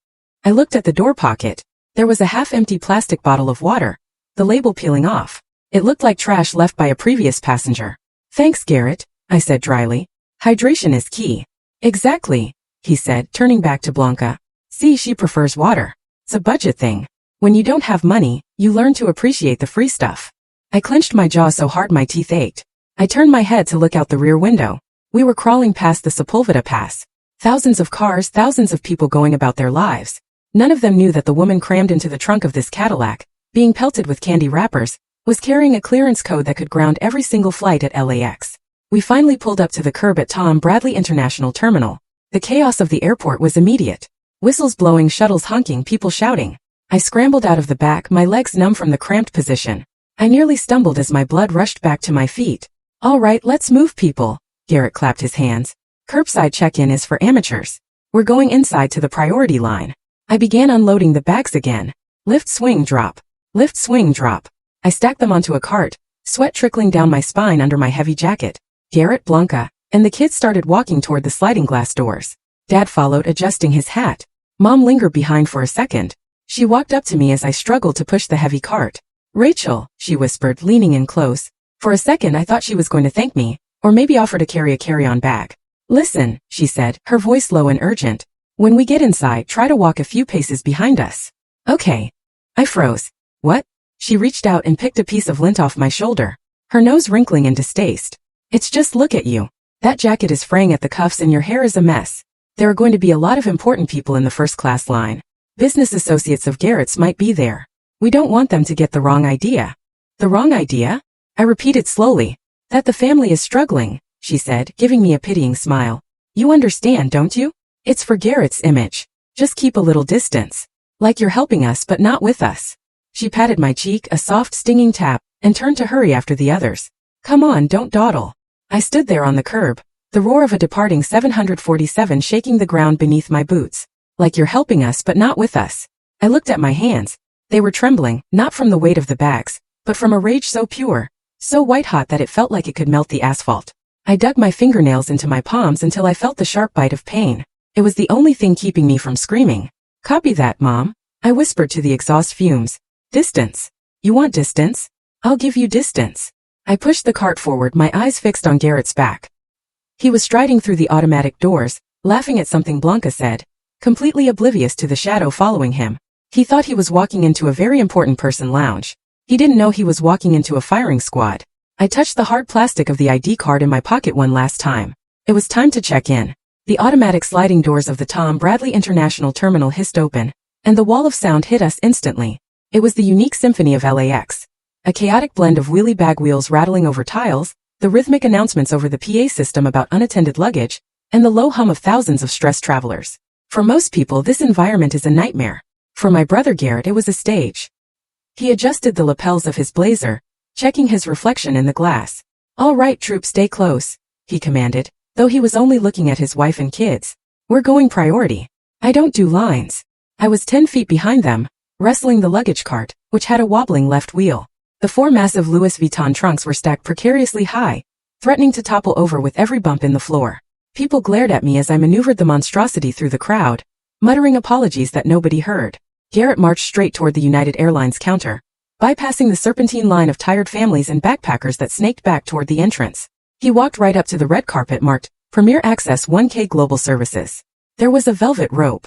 I looked at the door pocket. There was a half-empty plastic bottle of water, the label peeling off. It looked like trash left by a previous passenger. Thanks, Garrett, I said dryly. Hydration is key. Exactly, he said, turning back to Blanca. See, she prefers water. It's a budget thing. When you don't have money, you learn to appreciate the free stuff. I clenched my jaw so hard my teeth ached. I turned my head to look out the rear window. We were crawling past the Sepulveda Pass. Thousands of cars, thousands of people going about their lives. None of them knew that the woman crammed into the trunk of this Cadillac, being pelted with candy wrappers, was carrying a clearance code that could ground every single flight at LAX. We finally pulled up to the curb at Tom Bradley International Terminal. The chaos of the airport was immediate. Whistles blowing, shuttles honking, people shouting. I scrambled out of the back, my legs numb from the cramped position. I nearly stumbled as my blood rushed back to my feet. All right, let's move, people. Garrett clapped his hands. Curbside check-in is for amateurs. We're going inside to the priority line. I began unloading the bags again. Lift, swing, drop. Lift, swing, drop. I stacked them onto a cart, sweat trickling down my spine under my heavy jacket. Garrett, Blanca, and the kids started walking toward the sliding glass doors. Dad followed, adjusting his hat. Mom lingered behind for a second. She walked up to me as I struggled to push the heavy cart. Rachel, she whispered, leaning in close. For a second I thought she was going to thank me, or maybe offer to carry a carry-on bag. Listen, she said, her voice low and urgent. When we get inside, try to walk a few paces behind us. Okay. I froze. What? She reached out and picked a piece of lint off my shoulder, her nose wrinkling in distaste. It's just look at you. That jacket is fraying at the cuffs and your hair is a mess. There are going to be a lot of important people in the first-class line. Business associates of Garrett's might be there. We don't want them to get the wrong idea. The wrong idea? I repeated slowly. That the family is struggling, she said, giving me a pitying smile. You understand, don't you? It's for Garrett's image. Just keep a little distance. Like you're helping us but not with us. She patted my cheek, a soft stinging tap, and turned to hurry after the others. Come on, don't dawdle. I stood there on the curb, the roar of a departing 747 shaking the ground beneath my boots. Like you're helping us but not with us. I looked at my hands. They were trembling, not from the weight of the bags, but from a rage so pure, so white-hot that it felt like it could melt the asphalt. I dug my fingernails into my palms until I felt the sharp bite of pain. It was the only thing keeping me from screaming. Copy that, Mom. I whispered to the exhaust fumes. Distance. You want distance? I'll give you distance. I pushed the cart forward, my eyes fixed on Garrett's back. He was striding through the automatic doors, laughing at something Blanca said, completely oblivious to the shadow following him. He thought he was walking into a very important person lounge. He didn't know he was walking into a firing squad. I touched the hard plastic of the ID card in my pocket one last time. It was time to check in. The automatic sliding doors of the Tom Bradley International Terminal hissed open, and the wall of sound hit us instantly. It was the unique symphony of LAX. A chaotic blend of wheelie bag wheels rattling over tiles, the rhythmic announcements over the PA system about unattended luggage, and the low hum of thousands of stressed travelers. For most people, this environment is a nightmare. For my brother Garrett, it was a stage. He adjusted the lapels of his blazer, checking his reflection in the glass. All right, troop, stay close, he commanded, though he was only looking at his wife and kids. We're going priority. I don't do lines. I was 10 feet behind them, wrestling the luggage cart, which had a wobbling left wheel. The 4 massive Louis Vuitton trunks were stacked precariously high, threatening to topple over with every bump in the floor. People glared at me as I maneuvered the monstrosity through the crowd, muttering apologies that nobody heard. Garrett marched straight toward the United Airlines counter, bypassing the serpentine line of tired families and backpackers that snaked back toward the entrance. He walked right up to the red carpet marked, Premier Access 1K Global Services. There was a velvet rope.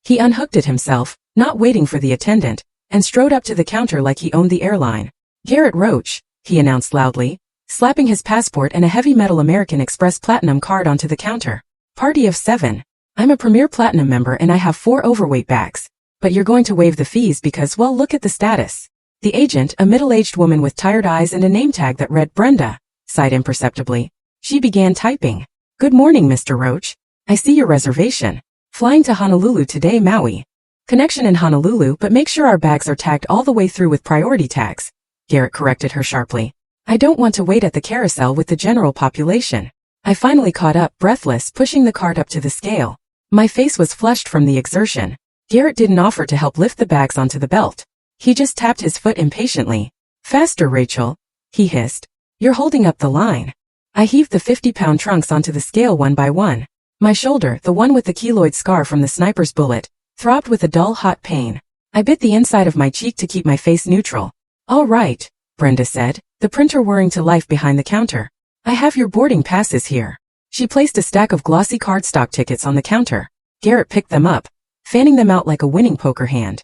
He unhooked it himself, not waiting for the attendant, and strode up to the counter like he owned the airline. Garrett Roach, he announced loudly, slapping his passport and a heavy metal American Express Platinum card onto the counter. Party of 7. I'm a Premier Platinum member and I have 4 overweight bags. But you're going to waive the fees because, well, look at the status. The agent, a middle-aged woman with tired eyes and a name tag that read Brenda, sighed imperceptibly. She began typing. Good morning, Mr. Roach. I see your reservation. Flying to Honolulu today, Maui. Connection in Honolulu, but make sure our bags are tagged all the way through with priority tags. Garrett corrected her sharply. I don't want to wait at the carousel with the general population. I finally caught up, breathless, pushing the cart up to the scale. My face was flushed from the exertion. Garrett didn't offer to help lift the bags onto the belt. He just tapped his foot impatiently. Faster, Rachel, he hissed. You're holding up the line. I heaved the 50-pound trunks onto the scale one by one. My shoulder, the one with the keloid scar from the sniper's bullet, throbbed with a dull, hot pain. I bit the inside of my cheek to keep my face neutral. All right, Brenda said, the printer whirring to life behind the counter. I have your boarding passes here. She placed a stack of glossy cardstock tickets on the counter. Garrett picked them up, fanning them out like a winning poker hand.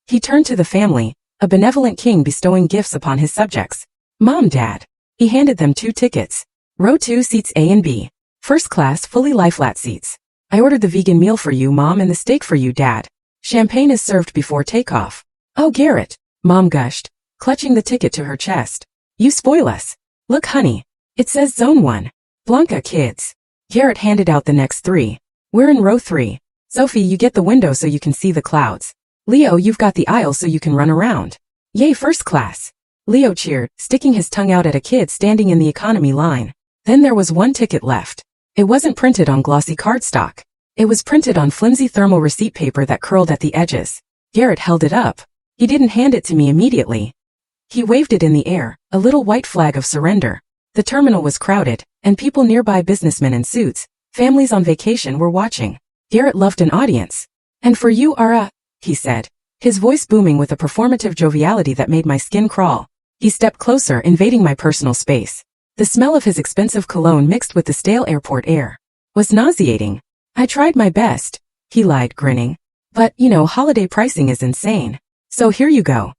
He turned to the family, a benevolent king bestowing gifts upon his subjects. Mom, Dad. He handed them 2 tickets. Row 2 seats A and B. First class, fully lie-flat seats. I ordered the vegan meal for you, Mom, and the steak for you, Dad. Champagne is served before takeoff. Oh, Garrett, Mom gushed, clutching the ticket to her chest. You spoil us. Look, honey. It says Zone 1. Blanca, kids. Garrett handed out the next 3. We're in row 3. Sophie, you get the window so you can see the clouds. Leo, you've got the aisle so you can run around. Yay, first class. Leo cheered, sticking his tongue out at a kid standing in the economy line. Then there was 1 ticket left. It wasn't printed on glossy cardstock. It was printed on flimsy thermal receipt paper that curled at the edges. Garrett held it up. He didn't hand it to me immediately. He waved it in the air, a little white flag of surrender. The terminal was crowded, and people nearby, businessmen in suits, families on vacation, were watching. Garrett loved an audience. And for you, Ara, he said, his voice booming with a performative joviality that made my skin crawl. He stepped closer, invading my personal space. The smell of his expensive cologne mixed with the stale airport air was nauseating. I tried my best, he lied, grinning. But, holiday pricing is insane. So here you go.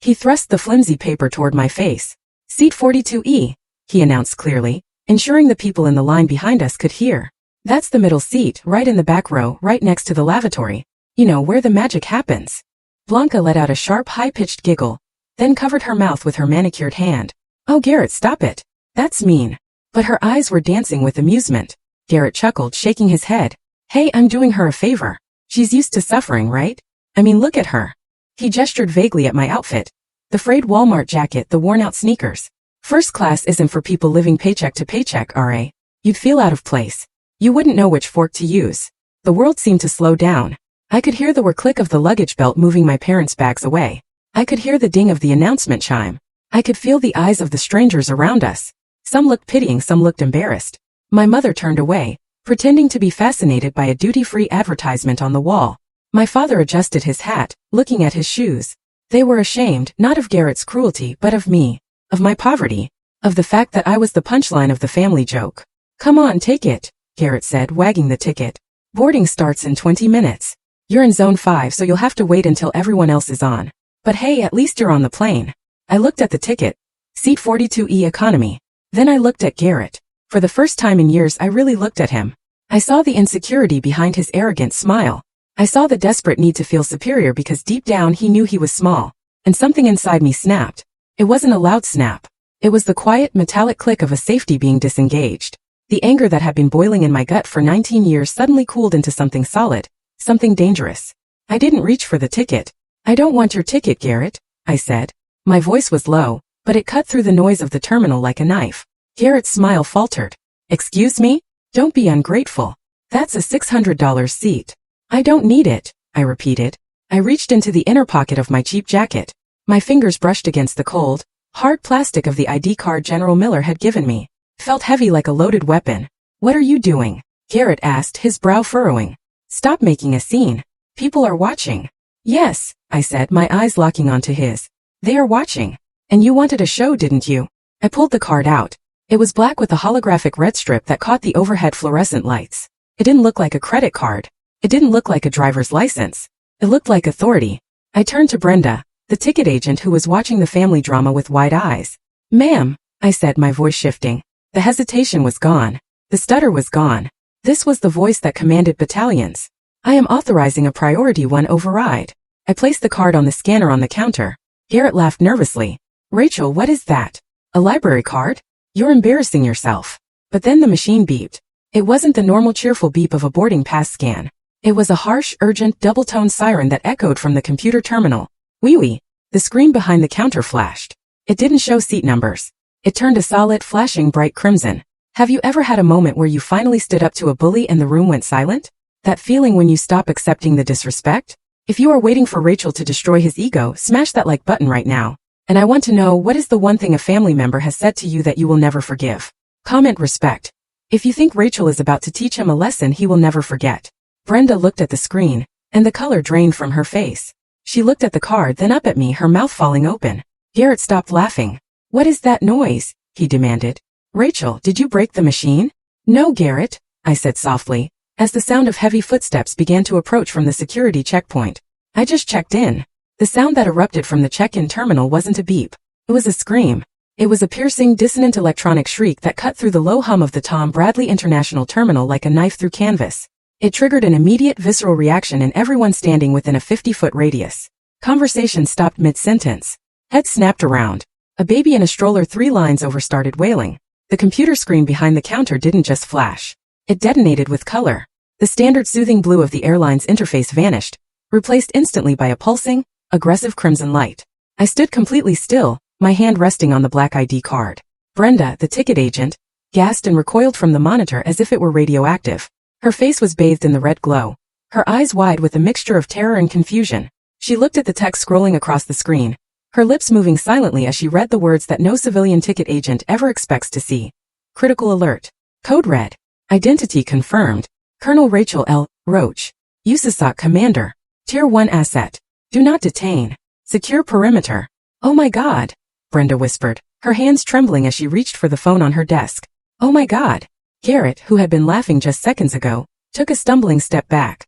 He thrust the flimsy paper toward my face. Seat 42E, he announced clearly, ensuring the people in the line behind us could hear. That's the middle seat, right in the back row, right next to the lavatory. Where the magic happens. Blanca let out a sharp, high-pitched giggle, then covered her mouth with her manicured hand. Oh, Garrett, stop it. That's mean. But her eyes were dancing with amusement. Garrett chuckled, shaking his head. Hey, I'm doing her a favor. She's used to suffering, right? I mean, look at her. He gestured vaguely at my outfit. The frayed Walmart jacket, the worn-out sneakers. First class isn't for people living paycheck to paycheck, RA. You'd feel out of place. You wouldn't know which fork to use. The world seemed to slow down. I could hear the whir click of the luggage belt moving my parents' bags away. I could hear the ding of the announcement chime. I could feel the eyes of the strangers around us. Some looked pitying, some looked embarrassed. My mother turned away, pretending to be fascinated by a duty-free advertisement on the wall. My father adjusted his hat, looking at his shoes. They were ashamed, not of Garrett's cruelty, but of me, of my poverty, of the fact that I was the punchline of the family joke. Come on, take it, Garrett said, wagging the ticket. Boarding starts in 20 minutes. You're in zone 5, so you'll have to wait until everyone else is on. But hey, at least you're on the plane. I looked at the ticket. Seat 42E economy. Then I looked at Garrett. For the first time in years, I really looked at him. I saw the insecurity behind his arrogant smile. I saw the desperate need to feel superior because deep down he knew he was small. And something inside me snapped. It wasn't a loud snap. It was the quiet, metallic click of a safety being disengaged. The anger that had been boiling in my gut for 19 years suddenly cooled into something solid, something dangerous. I didn't reach for the ticket. I don't want your ticket, Garrett, I said. My voice was low, but it cut through the noise of the terminal like a knife. Garrett's smile faltered. Excuse me? Don't be ungrateful. That's a $600 seat. I don't need it, I repeated. I reached into the inner pocket of my cheap jacket. My fingers brushed against the cold, hard plastic of the ID card General Miller had given me. Felt heavy like a loaded weapon. What are you doing? Garrett asked, his brow furrowing. Stop making a scene. People are watching. Yes, I said, my eyes locking onto his. They are watching. And you wanted a show, didn't you? I pulled the card out. It was black with a holographic red strip that caught the overhead fluorescent lights. It didn't look like a credit card. It didn't look like a driver's license. It looked like authority. I turned to Brenda, the ticket agent who was watching the family drama with wide eyes. Ma'am, I said, my voice shifting. The hesitation was gone. The stutter was gone. This was the voice that commanded battalions. I am authorizing a priority 1 override. I placed the card on the scanner on the counter. Garrett laughed nervously. Rachel, what is that? A library card? You're embarrassing yourself. But then the machine beeped. It wasn't the normal cheerful beep of a boarding pass scan. It was a harsh, urgent, double-toned siren that echoed from the computer terminal. Wee-wee. The screen behind the counter flashed. It didn't show seat numbers. It turned a solid, flashing bright crimson. Have you ever had a moment where you finally stood up to a bully and the room went silent? That feeling when you stop accepting the disrespect? If you are waiting for Rachel to destroy his ego, smash that like button right now. And I want to know, what is the one thing a family member has said to you that you will never forgive? Comment respect. If you think Rachel is about to teach him a lesson he will never forget. Brenda looked at the screen, and the color drained from her face. She looked at the card, then up at me, her mouth falling open. Garrett stopped laughing. What is that noise? He demanded. Rachel, did you break the machine? No, Garrett, I said softly, as the sound of heavy footsteps began to approach from the security checkpoint. I just checked in. The sound that erupted from the check-in terminal wasn't a beep. It was a scream. It was a piercing, dissonant electronic shriek that cut through the low hum of the Tom Bradley International Terminal like a knife through canvas. It triggered an immediate visceral reaction in everyone standing within a 50-foot radius. Conversation stopped mid-sentence. Heads snapped around. A baby in a stroller 3 lines over started wailing. The computer screen behind the counter didn't just flash. It detonated with color. The standard soothing blue of the airline's interface vanished, replaced instantly by a pulsing, aggressive crimson light. I stood completely still, my hand resting on the black ID card. Brenda, the ticket agent, gasped and recoiled from the monitor as if it were radioactive. Her face was bathed in the red glow, her eyes wide with a mixture of terror and confusion. She looked at the text scrolling across the screen, her lips moving silently as she read the words that no civilian ticket agent ever expects to see. Critical alert. Code red. Identity confirmed. Colonel Rachel L. Roach. USASOC Commander. Tier 1 asset. Do not detain. Secure perimeter. Oh my God, Brenda whispered, her hands trembling as she reached for the phone on her desk. Oh my God. Garrett, who had been laughing just seconds ago, took a stumbling step back.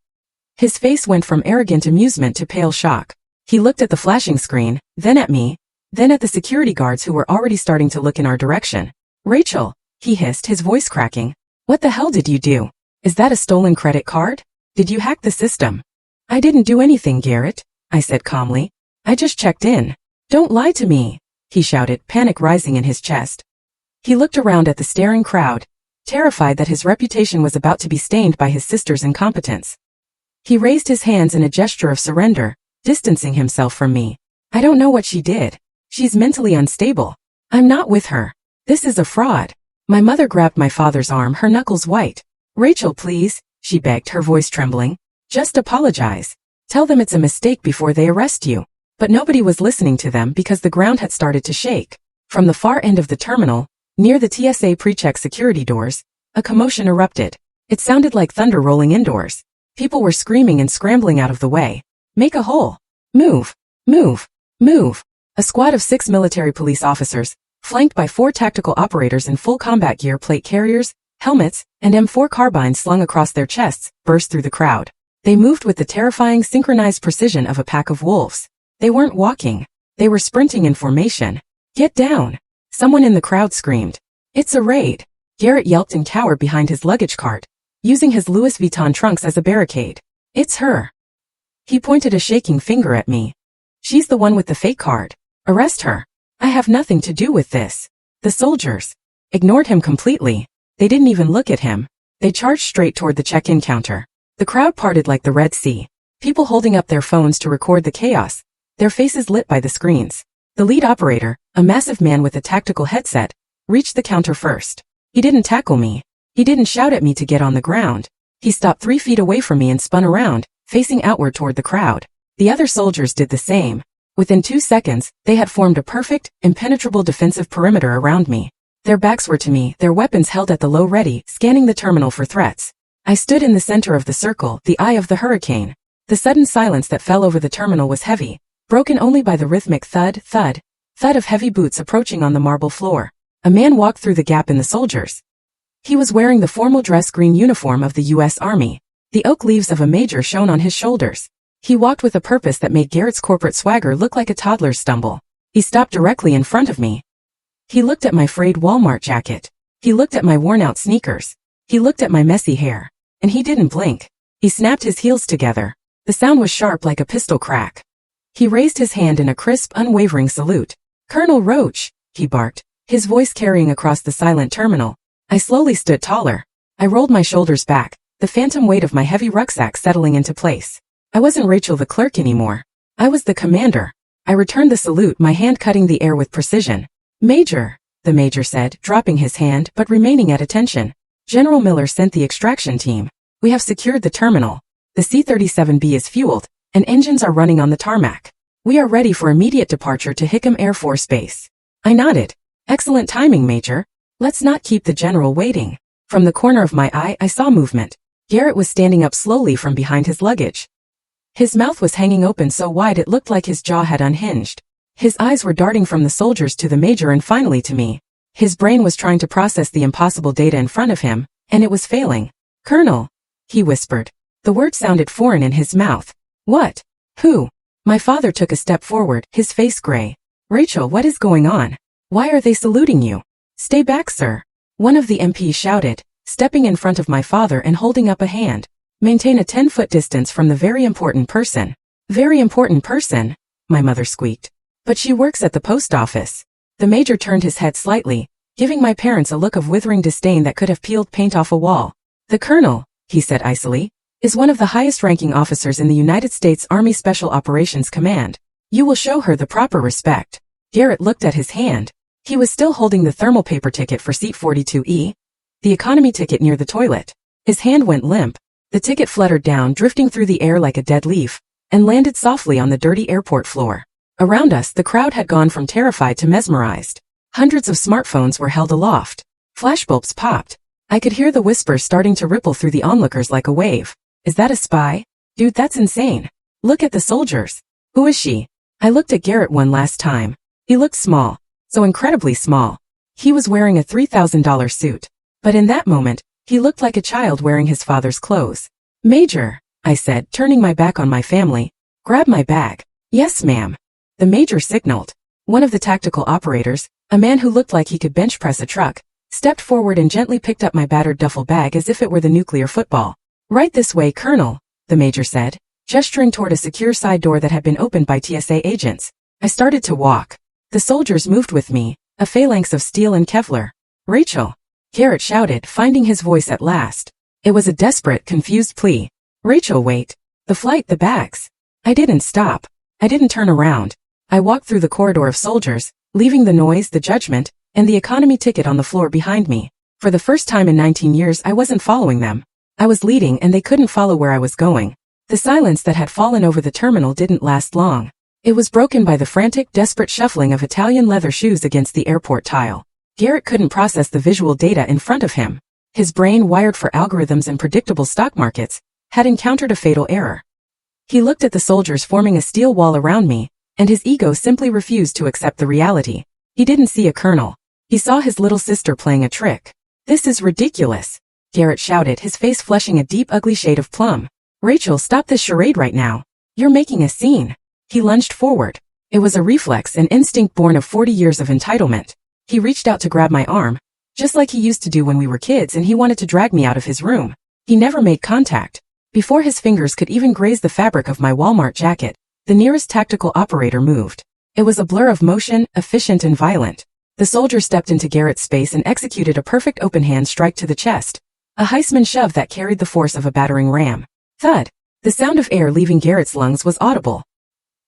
His face went from arrogant amusement to pale shock. He looked at the flashing screen, then at me, then at the security guards who were already starting to look in our direction. Rachel, he hissed, his voice cracking. What the hell did you do? Is that a stolen credit card? Did you hack the system? I didn't do anything, Garrett, I said calmly. I just checked in. Don't lie to me, he shouted, panic rising in his chest. He looked around at the staring crowd, terrified that his reputation was about to be stained by his sister's incompetence. He raised his hands in a gesture of surrender, distancing himself from me. I don't know what she did. She's mentally unstable. I'm not with her. This is a fraud. My mother grabbed my father's arm, her knuckles white. Rachel, please, she begged, her voice trembling. Just apologize. Tell them it's a mistake before they arrest you. But nobody was listening to them because the ground had started to shake. From the far end of the terminal, near the TSA pre-check security doors, a commotion erupted. It sounded like thunder rolling indoors. People were screaming and scrambling out of the way. Make a hole. Move. Move. Move. A squad of 6 military police officers, flanked by 4 tactical operators in full combat gear, plate carriers, helmets, and M4 carbines slung across their chests, burst through the crowd. They moved with the terrifying synchronized precision of a pack of wolves. They weren't walking. They were sprinting in formation. Get down! Someone in the crowd screamed. It's a raid. Garrett yelped and cowered behind his luggage cart, using his Louis Vuitton trunks as a barricade. It's her. He pointed a shaking finger at me. She's the one with the fake card. Arrest her. I have nothing to do with this. The soldiers ignored him completely. They didn't even look at him. They charged straight toward the check-in counter. The crowd parted like the Red Sea. People holding up their phones to record the chaos, their faces lit by the screens. The lead operator, a massive man with a tactical headset, reached the counter first. He didn't tackle me. He didn't shout at me to get on the ground. He stopped 3 feet away from me and spun around, facing outward toward the crowd. The other soldiers did the same. Within 2 seconds, they had formed a perfect, impenetrable defensive perimeter around me. Their backs were to me, their weapons held at the low ready, scanning the terminal for threats. I stood in the center of the circle, the eye of the hurricane. The sudden silence that fell over the terminal was heavy, broken only by the rhythmic thud, thud, thud of heavy boots approaching on the marble floor. A man walked through the gap in the soldiers. He was wearing the formal dress green uniform of the U.S. Army. The oak leaves of a major shone on his shoulders. He walked with a purpose that made Garrett's corporate swagger look like a toddler's stumble. He stopped directly in front of me. He looked at my frayed Walmart jacket. He looked at my worn-out sneakers. He looked at my messy hair. And he didn't blink. He snapped his heels together. The sound was sharp like a pistol crack. He raised his hand in a crisp, unwavering salute. Colonel Roach, he barked, his voice carrying across the silent terminal. I slowly stood taller. I rolled my shoulders back, the phantom weight of my heavy rucksack settling into place. I wasn't Rachel the clerk anymore. I was the commander. I returned the salute, my hand cutting the air with precision. Major, the major said, dropping his hand but remaining at attention. General Miller sent the extraction team. We have secured the terminal. The C-37B is fueled, and engines are running on the tarmac. We are ready for immediate departure to Hickam Air Force Base. I nodded. Excellent timing, Major. Let's not keep the general waiting. From the corner of my eye, I saw movement. Garrett was standing up slowly from behind his luggage. His mouth was hanging open so wide it looked like his jaw had unhinged. His eyes were darting from the soldiers to the major and finally to me. His brain was trying to process the impossible data in front of him, and it was failing. Colonel, he whispered. The word sounded foreign in his mouth. What? Who? My father took a step forward, his face gray. Rachel, what is going on? Why are they saluting you? Stay back, sir. One of the MPs shouted, stepping in front of my father and holding up a hand. Maintain a 10-foot distance from the very important person. Very important person, my mother squeaked. But she works at the post office. The major turned his head slightly, giving my parents a look of withering disdain that could have peeled paint off a wall. The colonel, he said icily, is one of the highest-ranking officers in the United States Army Special Operations Command. You will show her the proper respect. Garrett looked at his hand. He was still holding the thermal paper ticket for seat 42E, the economy ticket near the toilet. His hand went limp. The ticket fluttered down, drifting through the air like a dead leaf, and landed softly on the dirty airport floor. Around us, the crowd had gone from terrified to mesmerized. Hundreds of smartphones were held aloft. Flashbulbs popped. I could hear the whispers starting to ripple through the onlookers like a wave. Is that a spy? Dude, that's insane. Look at the soldiers. Who is she? I looked at Garrett one last time. He looked small. So incredibly small. He was wearing a $3,000 suit. But in that moment, he looked like a child wearing his father's clothes. Major, I said, turning my back on my family. Grab my bag. Yes, ma'am. The major signaled. One of the tactical operators, a man who looked like he could bench press a truck, stepped forward and gently picked up my battered duffel bag as if it were the nuclear football. Right this way, Colonel, the major said, gesturing toward a secure side door that had been opened by TSA agents. I started to walk. The soldiers moved with me, a phalanx of steel and Kevlar. Rachel, Garrett shouted, finding his voice at last. It was a desperate, confused plea. Rachel, wait. The flight, the bags. I didn't stop. I didn't turn around. I walked through the corridor of soldiers, leaving the noise, the judgment, and the economy ticket on the floor behind me. For the first time in 19 years I wasn't following them. I was leading and they couldn't follow where I was going. The silence that had fallen over the terminal didn't last long. It was broken by the frantic, desperate shuffling of Italian leather shoes against the airport tile. Garrett couldn't process the visual data in front of him. His brain, wired for algorithms and predictable stock markets, had encountered a fatal error. He looked at the soldiers forming a steel wall around me, and his ego simply refused to accept the reality. He didn't see a colonel. He saw his little sister playing a trick. "This is ridiculous," Garrett shouted, his face flushing a deep, ugly shade of plum. "Rachel, stop this charade right now. You're making a scene." He lunged forward. It was a reflex, an instinct born of 40 years of entitlement. He reached out to grab my arm, just like he used to do when we were kids, and he wanted to drag me out of his room. He never made contact. Before his fingers could even graze the fabric of my Walmart jacket, the nearest tactical operator moved. It was a blur of motion, efficient and violent. The soldier stepped into Garrett's space and executed a perfect open-hand strike to the chest, a Heisman shove that carried the force of a battering ram. Thud! The sound of air leaving Garrett's lungs was audible.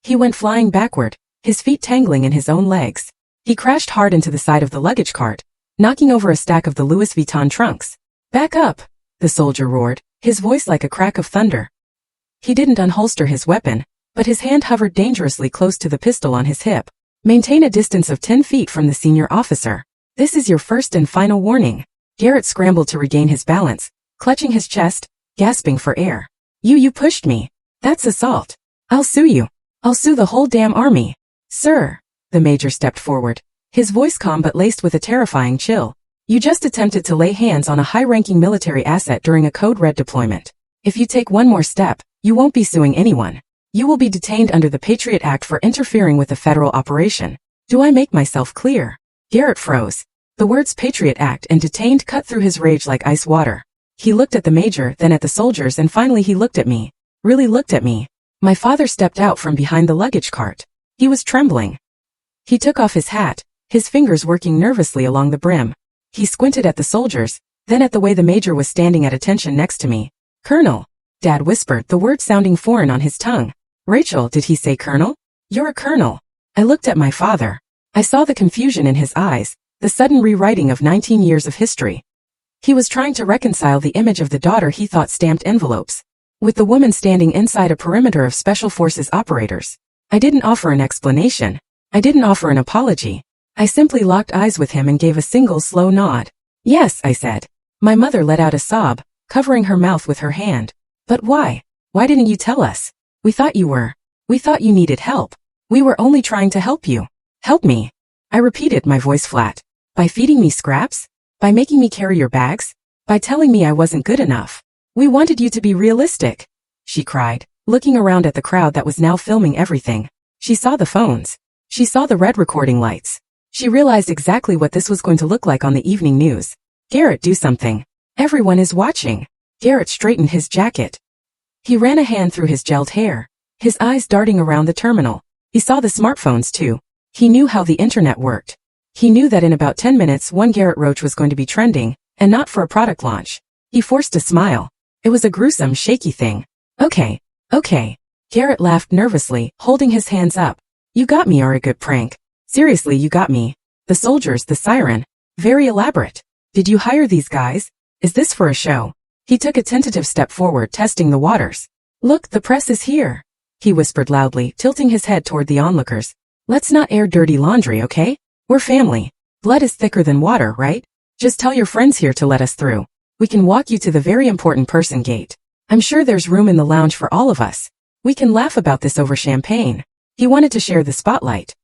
He went flying backward, his feet tangling in his own legs. He crashed hard into the side of the luggage cart, knocking over a stack of the Louis Vuitton trunks. "Back up!" the soldier roared, his voice like a crack of thunder. He didn't unholster his weapon, but his hand hovered dangerously close to the pistol on his hip. "Maintain a distance of 10 feet from the senior officer. This is your first and final warning." Garrett scrambled to regain his balance, clutching his chest, gasping for air. You pushed me. That's assault. I'll sue you. I'll sue the whole damn army." "Sir," the major stepped forward, his voice calm but laced with a terrifying chill. "You just attempted to lay hands on a high-ranking military asset during a Code Red deployment. If you take one more step, you won't be suing anyone. You will be detained under the Patriot Act for interfering with a federal operation. Do I make myself clear?" Garrett froze. The words Patriot Act and detained cut through his rage like ice water. He looked at the major, then at the soldiers, and finally he looked at me. Really looked at me. My father stepped out from behind the luggage cart. He was trembling. He took off his hat, his fingers working nervously along the brim. He squinted at the soldiers, then at the way the major was standing at attention next to me. "Colonel," Dad whispered, the word sounding foreign on his tongue. "Rachel, did he say colonel? You're a colonel." I looked at my father. I saw the confusion in his eyes, the sudden rewriting of 19 years of history. He was trying to reconcile the image of the daughter he thought stamped envelopes, with the woman standing inside a perimeter of Special Forces operators. I didn't offer an explanation. I didn't offer an apology. I simply locked eyes with him and gave a single slow nod. "Yes," I said. My mother let out a sob, covering her mouth with her hand. "But why? Why didn't you tell us? We thought you needed help. We were only trying to help you." "Help me?" I repeated, my voice flat. "By feeding me scraps? By making me carry your bags? By telling me I wasn't good enough? We wanted you to be realistic," she cried, looking around at the crowd that was now filming everything. She saw the phones. She saw the red recording lights. She realized exactly what this was going to look like on the evening news. "Garrett, do something. Everyone is watching." Garrett straightened his jacket. He ran a hand through his gelled hair, his eyes darting around the terminal. He saw the smartphones too. He knew how the internet worked. He knew that in about 10 minutes one Garrett Roach was going to be trending, and not for a product launch. He forced a smile. It was a gruesome, shaky thing. Okay. Garrett laughed nervously, holding his hands up. "You got me, are a good prank. Seriously, you got me. The soldiers, the siren. Very elaborate. Did you hire these guys? Is this for a show?" He took a tentative step forward, testing the waters. "Look, the press is here," he whispered loudly, tilting his head toward the onlookers. "Let's not air dirty laundry, okay? We're family. Blood is thicker than water, right? Just tell your friends here to let us through. We can walk you to the very important person gate. I'm sure there's room in the lounge for all of us. We can laugh about this over champagne." He wanted to share the spotlight.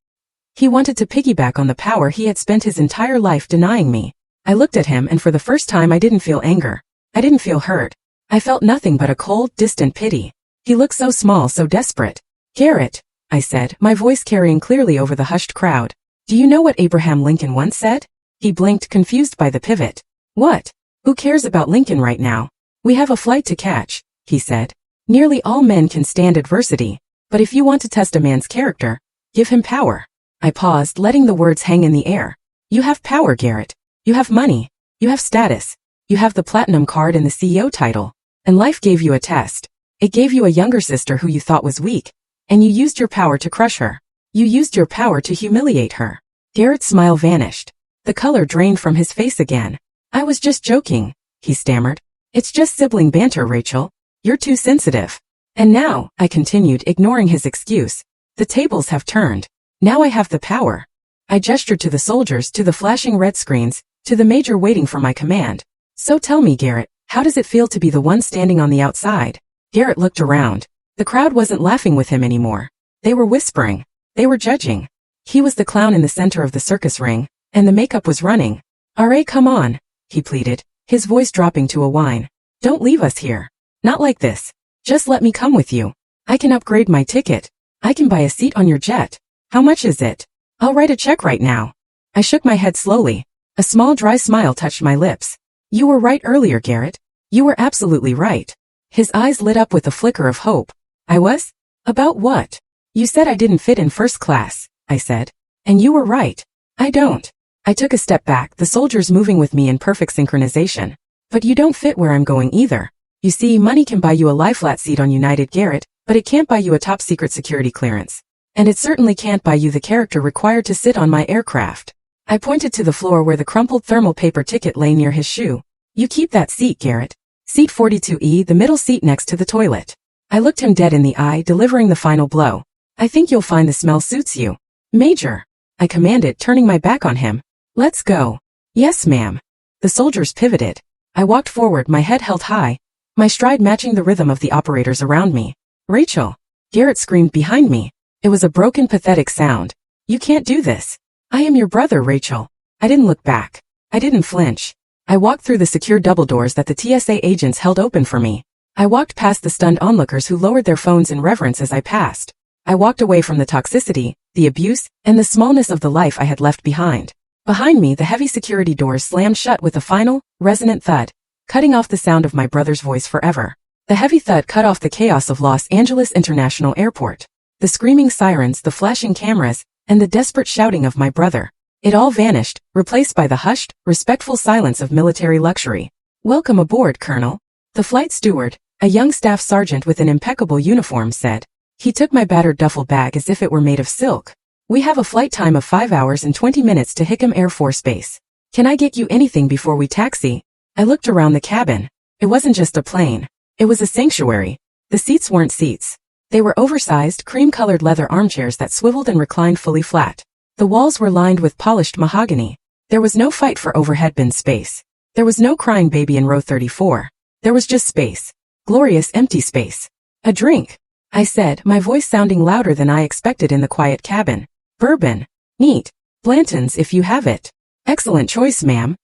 He wanted to piggyback on the power he had spent his entire life denying me. I looked at him, and for the first time I didn't feel anger. I didn't feel hurt. I felt nothing but a cold, distant pity. He looked so small, so desperate. "Garrett," I said, my voice carrying clearly over the hushed crowd. "Do you know what Abraham Lincoln once said?" He blinked, confused by the pivot. "What? Who cares about Lincoln right now? We have a flight to catch," he said. "Nearly all men can stand adversity, but if you want to test a man's character, give him power." I paused, letting the words hang in the air. "You have power, Garrett. You have money. You have status. You have the platinum card and the CEO title. And life gave you a test. It gave you a younger sister who you thought was weak, and you used your power to crush her. You used your power to humiliate her. Garrett's smile vanished. The color drained from his face again. I was just joking, he stammered. It's just sibling banter, Rachel. You're too sensitive. And now, I continued, ignoring his excuse, the tables have turned. Now I have the power. I gestured to the soldiers, to the flashing red screens, to the major waiting for my command. So tell me, Garrett, how does it feel to be the one standing on the outside? Garrett looked around. The crowd wasn't laughing with him anymore. They were whispering. They were judging. He was the clown in the center of the circus ring, and the makeup was running. "R.A., come on," he pleaded, his voice dropping to a whine. "Don't leave us here. Not like this. Just let me come with you. I can upgrade my ticket. I can buy a seat on your jet. How much is it? I'll write a check right now." I shook my head slowly. A small dry smile touched my lips. "You were right earlier, Garrett. You were absolutely right." His eyes lit up with a flicker of hope. "I was? About what?" "You said I didn't fit in first class," I said. "And you were right. I don't." I took a step back, the soldiers moving with me in perfect synchronization. "But you don't fit where I'm going either. You see, money can buy you a lie-flat seat on United, Garrett, but it can't buy you a top-secret security clearance. And it certainly can't buy you the character required to sit on my aircraft." I pointed to the floor where the crumpled thermal paper ticket lay near his shoe. "You keep that seat, Garrett. Seat 42E, the middle seat next to the toilet." I looked him dead in the eye, delivering the final blow. "I think you'll find the smell suits you, Major," I commanded, turning my back on him. "Let's go." "Yes, ma'am." The soldiers pivoted. I walked forward, my head held high, my stride matching the rhythm of the operators around me. "Rachel!" Garrett screamed behind me. It was a broken, pathetic sound. "You can't do this. I am your brother, Rachel." I didn't look back. I didn't flinch. I walked through the secure double doors that the TSA agents held open for me. I walked past the stunned onlookers who lowered their phones in reverence as I passed. I walked away from the toxicity, the abuse, and the smallness of the life I had left behind. Behind me, the heavy security doors slammed shut with a final, resonant thud, cutting off the sound of my brother's voice forever. The heavy thud cut off the chaos of Los Angeles International Airport. The screaming sirens, the flashing cameras, and the desperate shouting of my brother. It all vanished, replaced by the hushed, respectful silence of military luxury. "Welcome aboard, Colonel," the flight steward, a young staff sergeant with an impeccable uniform, said. He took my battered duffel bag as if it were made of silk. "We have a flight time of 5 hours and 20 minutes to Hickam Air Force Base. Can I get you anything before we taxi?" I looked around the cabin. It wasn't just a plane. It was a sanctuary. The seats weren't seats. They were oversized, cream-colored leather armchairs that swiveled and reclined fully flat. The walls were lined with polished mahogany. There was no fight for overhead bin space. There was no crying baby in row 34. There was just space. Glorious empty space. "A drink," I said, my voice sounding louder than I expected in the quiet cabin. "Bourbon. Neat. Blanton's if you have it." "Excellent choice, ma'am."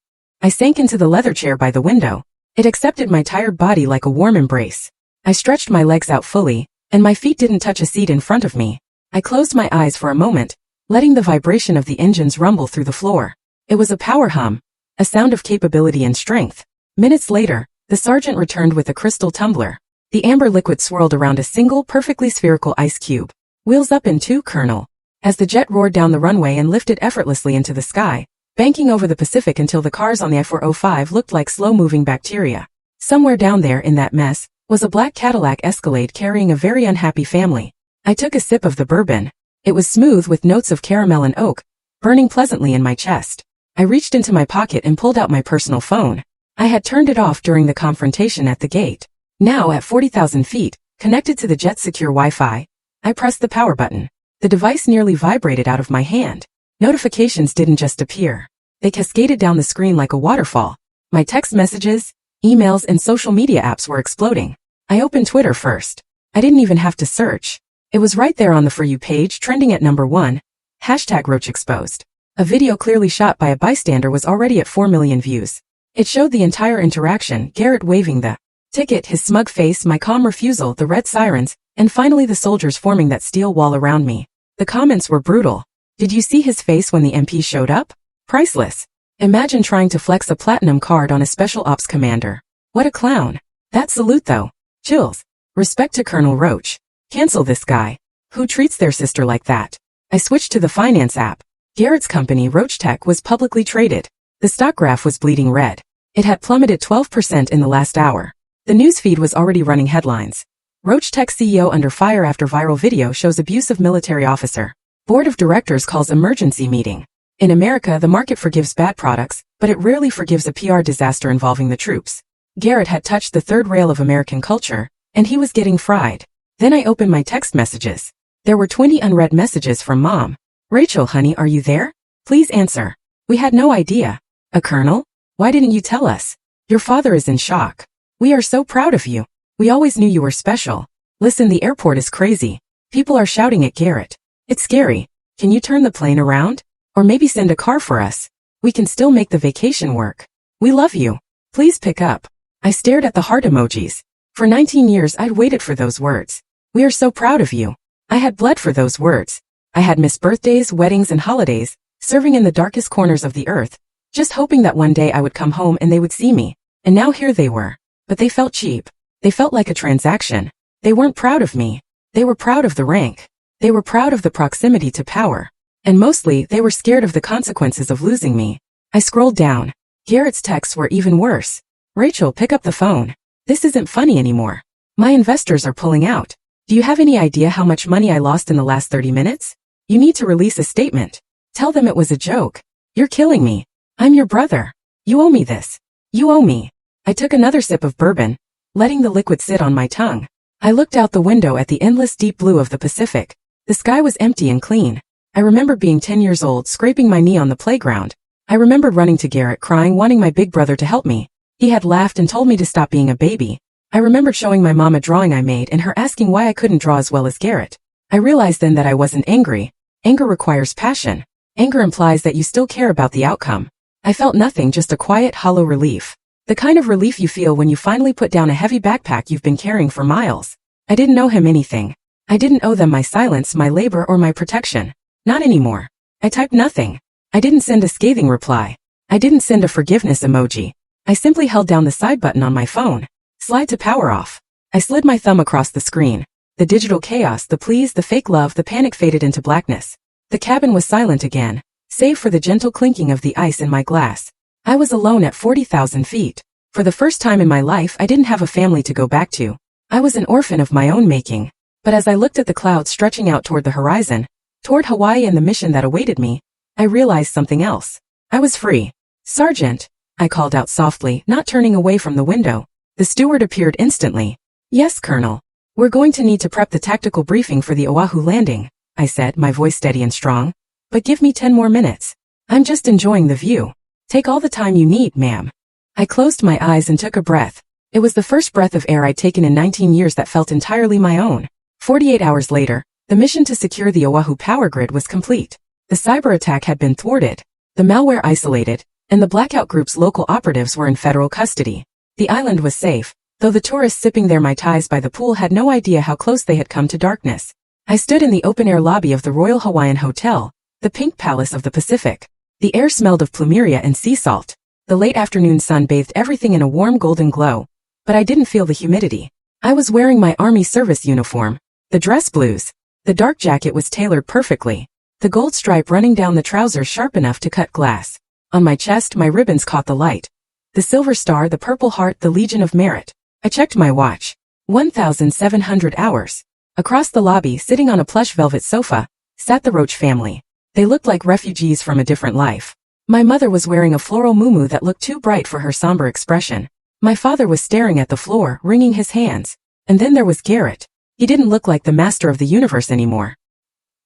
I sank into the leather chair by the window. It accepted my tired body like a warm embrace. I stretched my legs out fully, and my feet didn't touch a seat in front of me. I closed my eyes for a moment, letting the vibration of the engines rumble through the floor. It was a power hum, a sound of capability and strength. Minutes later, the sergeant returned with a crystal tumbler. The amber liquid swirled around a single, perfectly spherical ice cube. "Wheels up in 2, Colonel." As the jet roared down the runway and lifted effortlessly into the sky, banking over the Pacific until the cars on the I-405 looked like slow-moving bacteria. Somewhere down there in that mess was a black Cadillac Escalade carrying a very unhappy family. I took a sip of the bourbon. It was smooth with notes of caramel and oak, burning pleasantly in my chest. I reached into my pocket and pulled out my personal phone. I had turned it off during the confrontation at the gate. Now at 40,000 feet, connected to the jet's secure Wi-Fi, I pressed the power button. The device nearly vibrated out of my hand. Notifications didn't just appear. They cascaded down the screen like a waterfall. My text messages, emails, and social media apps were exploding. I opened Twitter first. I didn't even have to search. It was right there on the For You page, trending at number 1. #RoachExposed. A video clearly shot by a bystander was already at 4 million views. It showed the entire interaction, Garrett waving the ticket, his smug face, my calm refusal, the red sirens, and finally the soldiers forming that steel wall around me. The comments were brutal. "Did you see his face when the MP showed up? Priceless. Imagine trying to flex a platinum card on a special ops commander. What a clown. That salute though. Chills. Respect to Colonel Roach. Cancel this guy. Who treats their sister like that?" I switched to the finance app. Garrett's company, Roach Tech, was publicly traded. The stock graph was bleeding red. It had plummeted 12% in the last hour. The newsfeed was already running headlines. Roach Tech CEO under fire after viral video shows abusive military officer. Board of directors calls emergency meeting. In America, the market forgives bad products, but it rarely forgives a PR disaster involving the troops. Garrett had touched the third rail of American culture, and he was getting fried. Then I opened my text messages. There were 20 unread messages from Mom. Rachel, honey, are you there? Please answer. We had no idea. A colonel? Why didn't you tell us? Your father is in shock. We are so proud of you. We always knew you were special. Listen, the airport is crazy. People are shouting at Garrett. It's scary. Can you turn the plane around? Or maybe send a car for us. We can still make the vacation work. We love you. Please pick up. I stared at the heart emojis. For 19 years I'd waited for those words. We are so proud of you. I had bled for those words. I had missed birthdays, weddings, and holidays, serving in the darkest corners of the earth, just hoping that one day I would come home and they would see me. And now here they were. But they felt cheap. They felt like a transaction. They weren't proud of me. They were proud of the rank. They were proud of the proximity to power. And mostly, they were scared of the consequences of losing me. I scrolled down. Garrett's texts were even worse. Rachel, pick up the phone. This isn't funny anymore. My investors are pulling out. Do you have any idea how much money I lost in the last 30 minutes? You need to release a statement. Tell them it was a joke. You're killing me. I'm your brother. You owe me this. You owe me. I took another sip of bourbon, letting the liquid sit on my tongue. I looked out the window at the endless deep blue of the Pacific. The sky was empty and clean. I remember being 10 years old, scraping my knee on the playground. I remembered running to Garrett, crying, wanting my big brother to help me. He had laughed and told me to stop being a baby. I remembered showing my mom a drawing I made and her asking why I couldn't draw as well as Garrett. I realized then that I wasn't angry. Anger requires passion. Anger implies that you still care about the outcome. I felt nothing, just a quiet, hollow relief. The kind of relief you feel when you finally put down a heavy backpack you've been carrying for miles. I didn't owe him anything. I didn't owe them my silence, my labor, or my protection. Not anymore. I typed nothing. I didn't send a scathing reply. I didn't send a forgiveness emoji. I simply held down the side button on my phone. Slide to power off. I slid my thumb across the screen. The digital chaos, the pleas, the fake love, the panic faded into blackness. The cabin was silent again, save for the gentle clinking of the ice in my glass. I was alone at 40,000 feet. For the first time in my life, I didn't have a family to go back to. I was an orphan of my own making. But as I looked at the clouds stretching out toward the horizon, toward Hawaii and the mission that awaited me, I realized something else. I was free. Sergeant, I called out softly, not turning away from the window. The steward appeared instantly. Yes, Colonel. We're going to need to prep the tactical briefing for the Oahu landing, I said, my voice steady and strong. But give me 10 more minutes. I'm just enjoying the view. Take all the time you need, ma'am. I closed my eyes and took a breath. It was the first breath of air I'd taken in 19 years that felt entirely my own. 48 hours later, the mission to secure the Oahu power grid was complete. The cyber attack had been thwarted, the malware isolated, and the blackout group's local operatives were in federal custody. The island was safe, though the tourists sipping their mai tais by the pool had no idea how close they had come to darkness. I stood in the open-air lobby of the Royal Hawaiian Hotel, the pink palace of the Pacific. The air smelled of plumeria and sea salt. The late afternoon sun bathed everything in a warm golden glow, but I didn't feel the humidity. I was wearing my Army service uniform. The dress blues. The dark jacket was tailored perfectly. The gold stripe running down the trousers sharp enough to cut glass. On my chest, my ribbons caught the light. The silver star, the purple heart, the Legion of Merit. I checked my watch. 1,700 hours. Across the lobby, sitting on a plush velvet sofa, sat the Roach family. They looked like refugees from a different life. My mother was wearing a floral muumuu that looked too bright for her somber expression. My father was staring at the floor, wringing his hands. And then there was Garrett. He didn't look like the master of the universe anymore.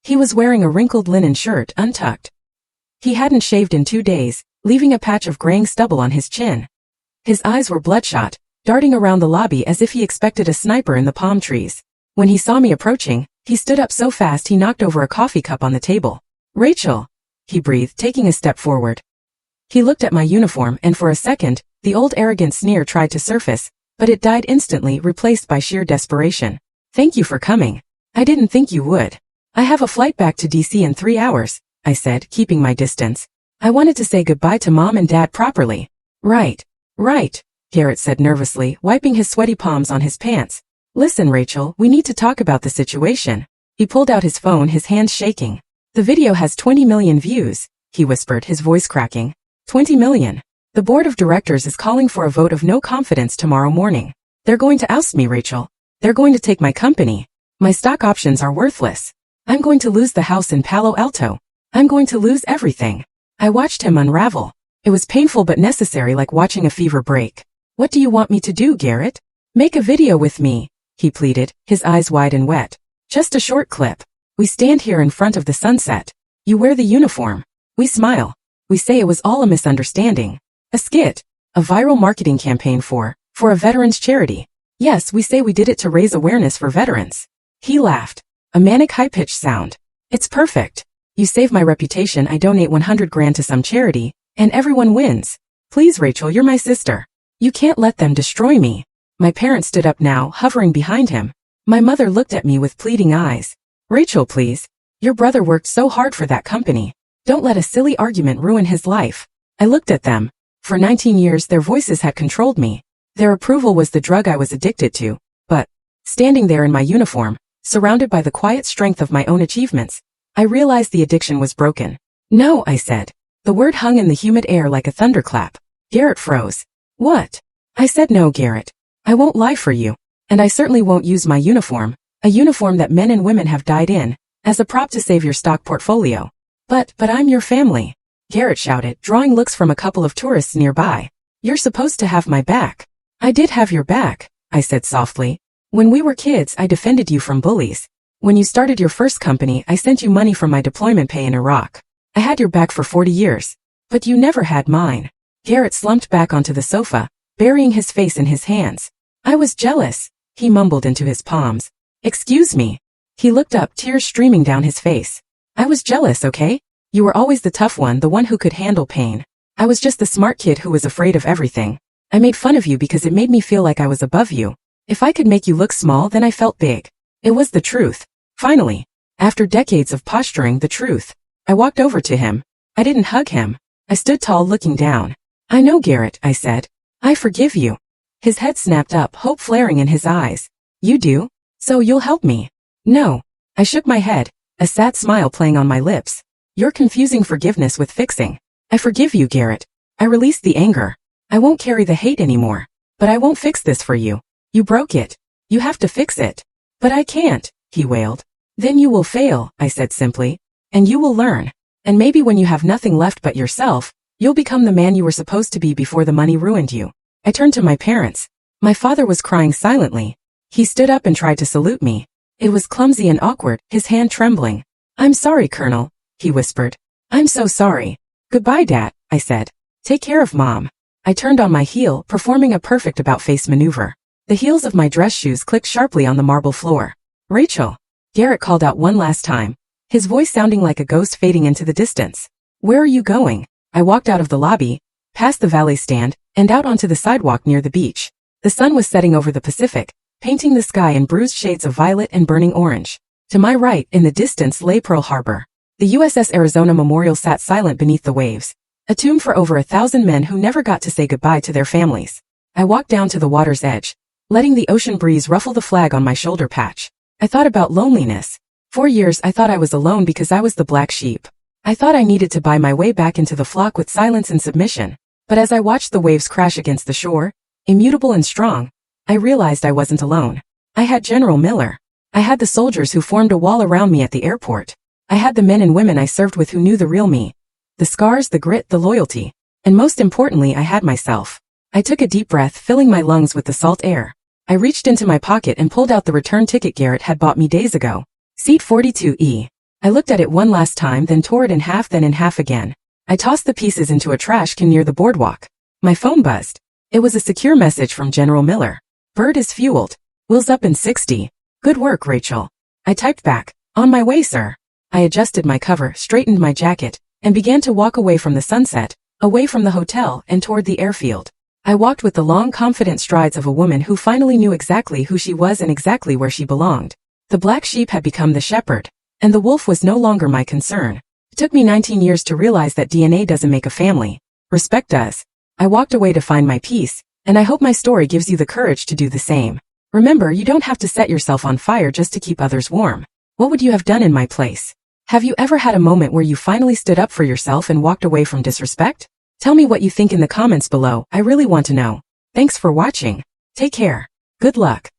He was wearing a wrinkled linen shirt, untucked. He hadn't shaved in 2 days, leaving a patch of graying stubble on his chin. His eyes were bloodshot, darting around the lobby as if he expected a sniper in the palm trees. When he saw me approaching, he stood up so fast he knocked over a coffee cup on the table. Rachel, he breathed, taking a step forward. He looked at my uniform and for a second, the old arrogant sneer tried to surface, but it died instantly, replaced by sheer desperation. Thank you for coming. I didn't think you would. I have a flight back to DC in 3 hours, I said, keeping my distance. I wanted to say goodbye to Mom and Dad properly. Right, Garrett said nervously, wiping his sweaty palms on his pants. Listen, Rachel, we need to talk about the situation. He pulled out his phone, his hands shaking. The video has 20 million views, he whispered, his voice cracking. 20 million. The board of directors is calling for a vote of no confidence tomorrow morning. They're going to oust me, Rachel. They're going to take my company. My stock options are worthless. I'm going to lose the house in Palo Alto. I'm going to lose everything. I watched him unravel. It was painful but necessary, like watching a fever break. What do you want me to do, Garrett? Make a video with me, he pleaded, his eyes wide and wet. Just a short clip. We stand here in front of the sunset. You wear the uniform. We smile. We say it was all a misunderstanding. A skit. A viral marketing campaign for a veterans charity. Yes, we say we did it to raise awareness for veterans. He laughed. A manic high-pitched sound. It's perfect. You save my reputation, I donate 100 grand to some charity, and everyone wins. Please, Rachel, you're my sister. You can't let them destroy me. My parents stood up now, hovering behind him. My mother looked at me with pleading eyes. Rachel, please. Your brother worked so hard for that company. Don't let a silly argument ruin his life. I looked at them. For 19 years their voices had controlled me. Their approval was the drug I was addicted to. But, standing there in my uniform, surrounded by the quiet strength of my own achievements, I realized the addiction was broken. No, I said. The word hung in the humid air like a thunderclap. Garrett froze. What? I said, no, Garrett. I won't lie for you. And I certainly won't use my uniform, a uniform that men and women have died in, as a prop to save your stock portfolio. But I'm your family, Garrett shouted, drawing looks from a couple of tourists nearby. You're supposed to have my back. I did have your back, I said softly. When we were kids, I defended you from bullies. When you started your first company, I sent you money from my deployment pay in Iraq. I had your back for 40 years. But you never had mine. Garrett slumped back onto the sofa, burying his face in his hands. I was jealous, he mumbled into his palms. Excuse me. He looked up, tears streaming down his face. I was jealous, okay? You were always the tough one, the one who could handle pain. I was just the smart kid who was afraid of everything. I made fun of you because it made me feel like I was above you. If I could make you look small, then I felt big. It was the truth. Finally, after decades of posturing, the truth. I walked over to him. I didn't hug him. I stood tall, looking down. I know, Garrett, I said. I forgive you. His head snapped up, hope flaring in his eyes. You do? So you'll help me? No. I shook my head, a sad smile playing on my lips. You're confusing forgiveness with fixing. I forgive you, Garrett. I released the anger. I won't carry the hate anymore. But I won't fix this for you. You broke it. You have to fix it. But I can't, he wailed. Then you will fail, I said simply. And you will learn. And maybe when you have nothing left but yourself, you'll become the man you were supposed to be before the money ruined you. I turned to my parents. My father was crying silently. He stood up and tried to salute me. It was clumsy and awkward, his hand trembling. I'm sorry, Colonel, he whispered. I'm so sorry. Goodbye, Dad, I said. Take care of Mom. I turned on my heel, performing a perfect about-face maneuver. The heels of my dress shoes clicked sharply on the marble floor. Rachel, Garrett called out one last time, his voice sounding like a ghost fading into the distance. Where are you going? I walked out of the lobby, past the valet stand, and out onto the sidewalk near the beach. The sun was setting over the Pacific, painting the sky in bruised shades of violet and burning orange. To my right, in the distance, lay Pearl Harbor. The USS Arizona Memorial sat silent beneath the waves, a tomb for over 1,000 men who never got to say goodbye to their families. I walked down to the water's edge, letting the ocean breeze ruffle the flag on my shoulder patch. I thought about loneliness. For years I thought I was alone because I was the black sheep. I thought I needed to buy my way back into the flock with silence and submission. But as I watched the waves crash against the shore, immutable and strong, I realized I wasn't alone. I had General Miller. I had the soldiers who formed a wall around me at the airport. I had the men and women I served with who knew the real me. The scars, the grit, the loyalty. And most importantly, I had myself. I took a deep breath, filling my lungs with the salt air. I reached into my pocket and pulled out the return ticket Garrett had bought me days ago. Seat 42E. I looked at it one last time, then tore it in half, then in half again. I tossed the pieces into a trash can near the boardwalk. My phone buzzed. It was a secure message from General Miller. Bird is fueled. Wheels up in 60. Good work, Rachel. I typed back. On my way, sir. I adjusted my cover, straightened my jacket, and began to walk away from the sunset, away from the hotel and toward the airfield. I walked with the long, confident strides of a woman who finally knew exactly who she was and exactly where she belonged. The black sheep had become the shepherd, and the wolf was no longer my concern. It took me 19 years to realize that DNA doesn't make a family. Respect does. I walked away to find my peace, and I hope my story gives you the courage to do the same. Remember, you don't have to set yourself on fire just to keep others warm. What would you have done in my place? Have you ever had a moment where you finally stood up for yourself and walked away from disrespect? Tell me what you think in the comments below. I really want to know. Thanks for watching. Take care. Good luck.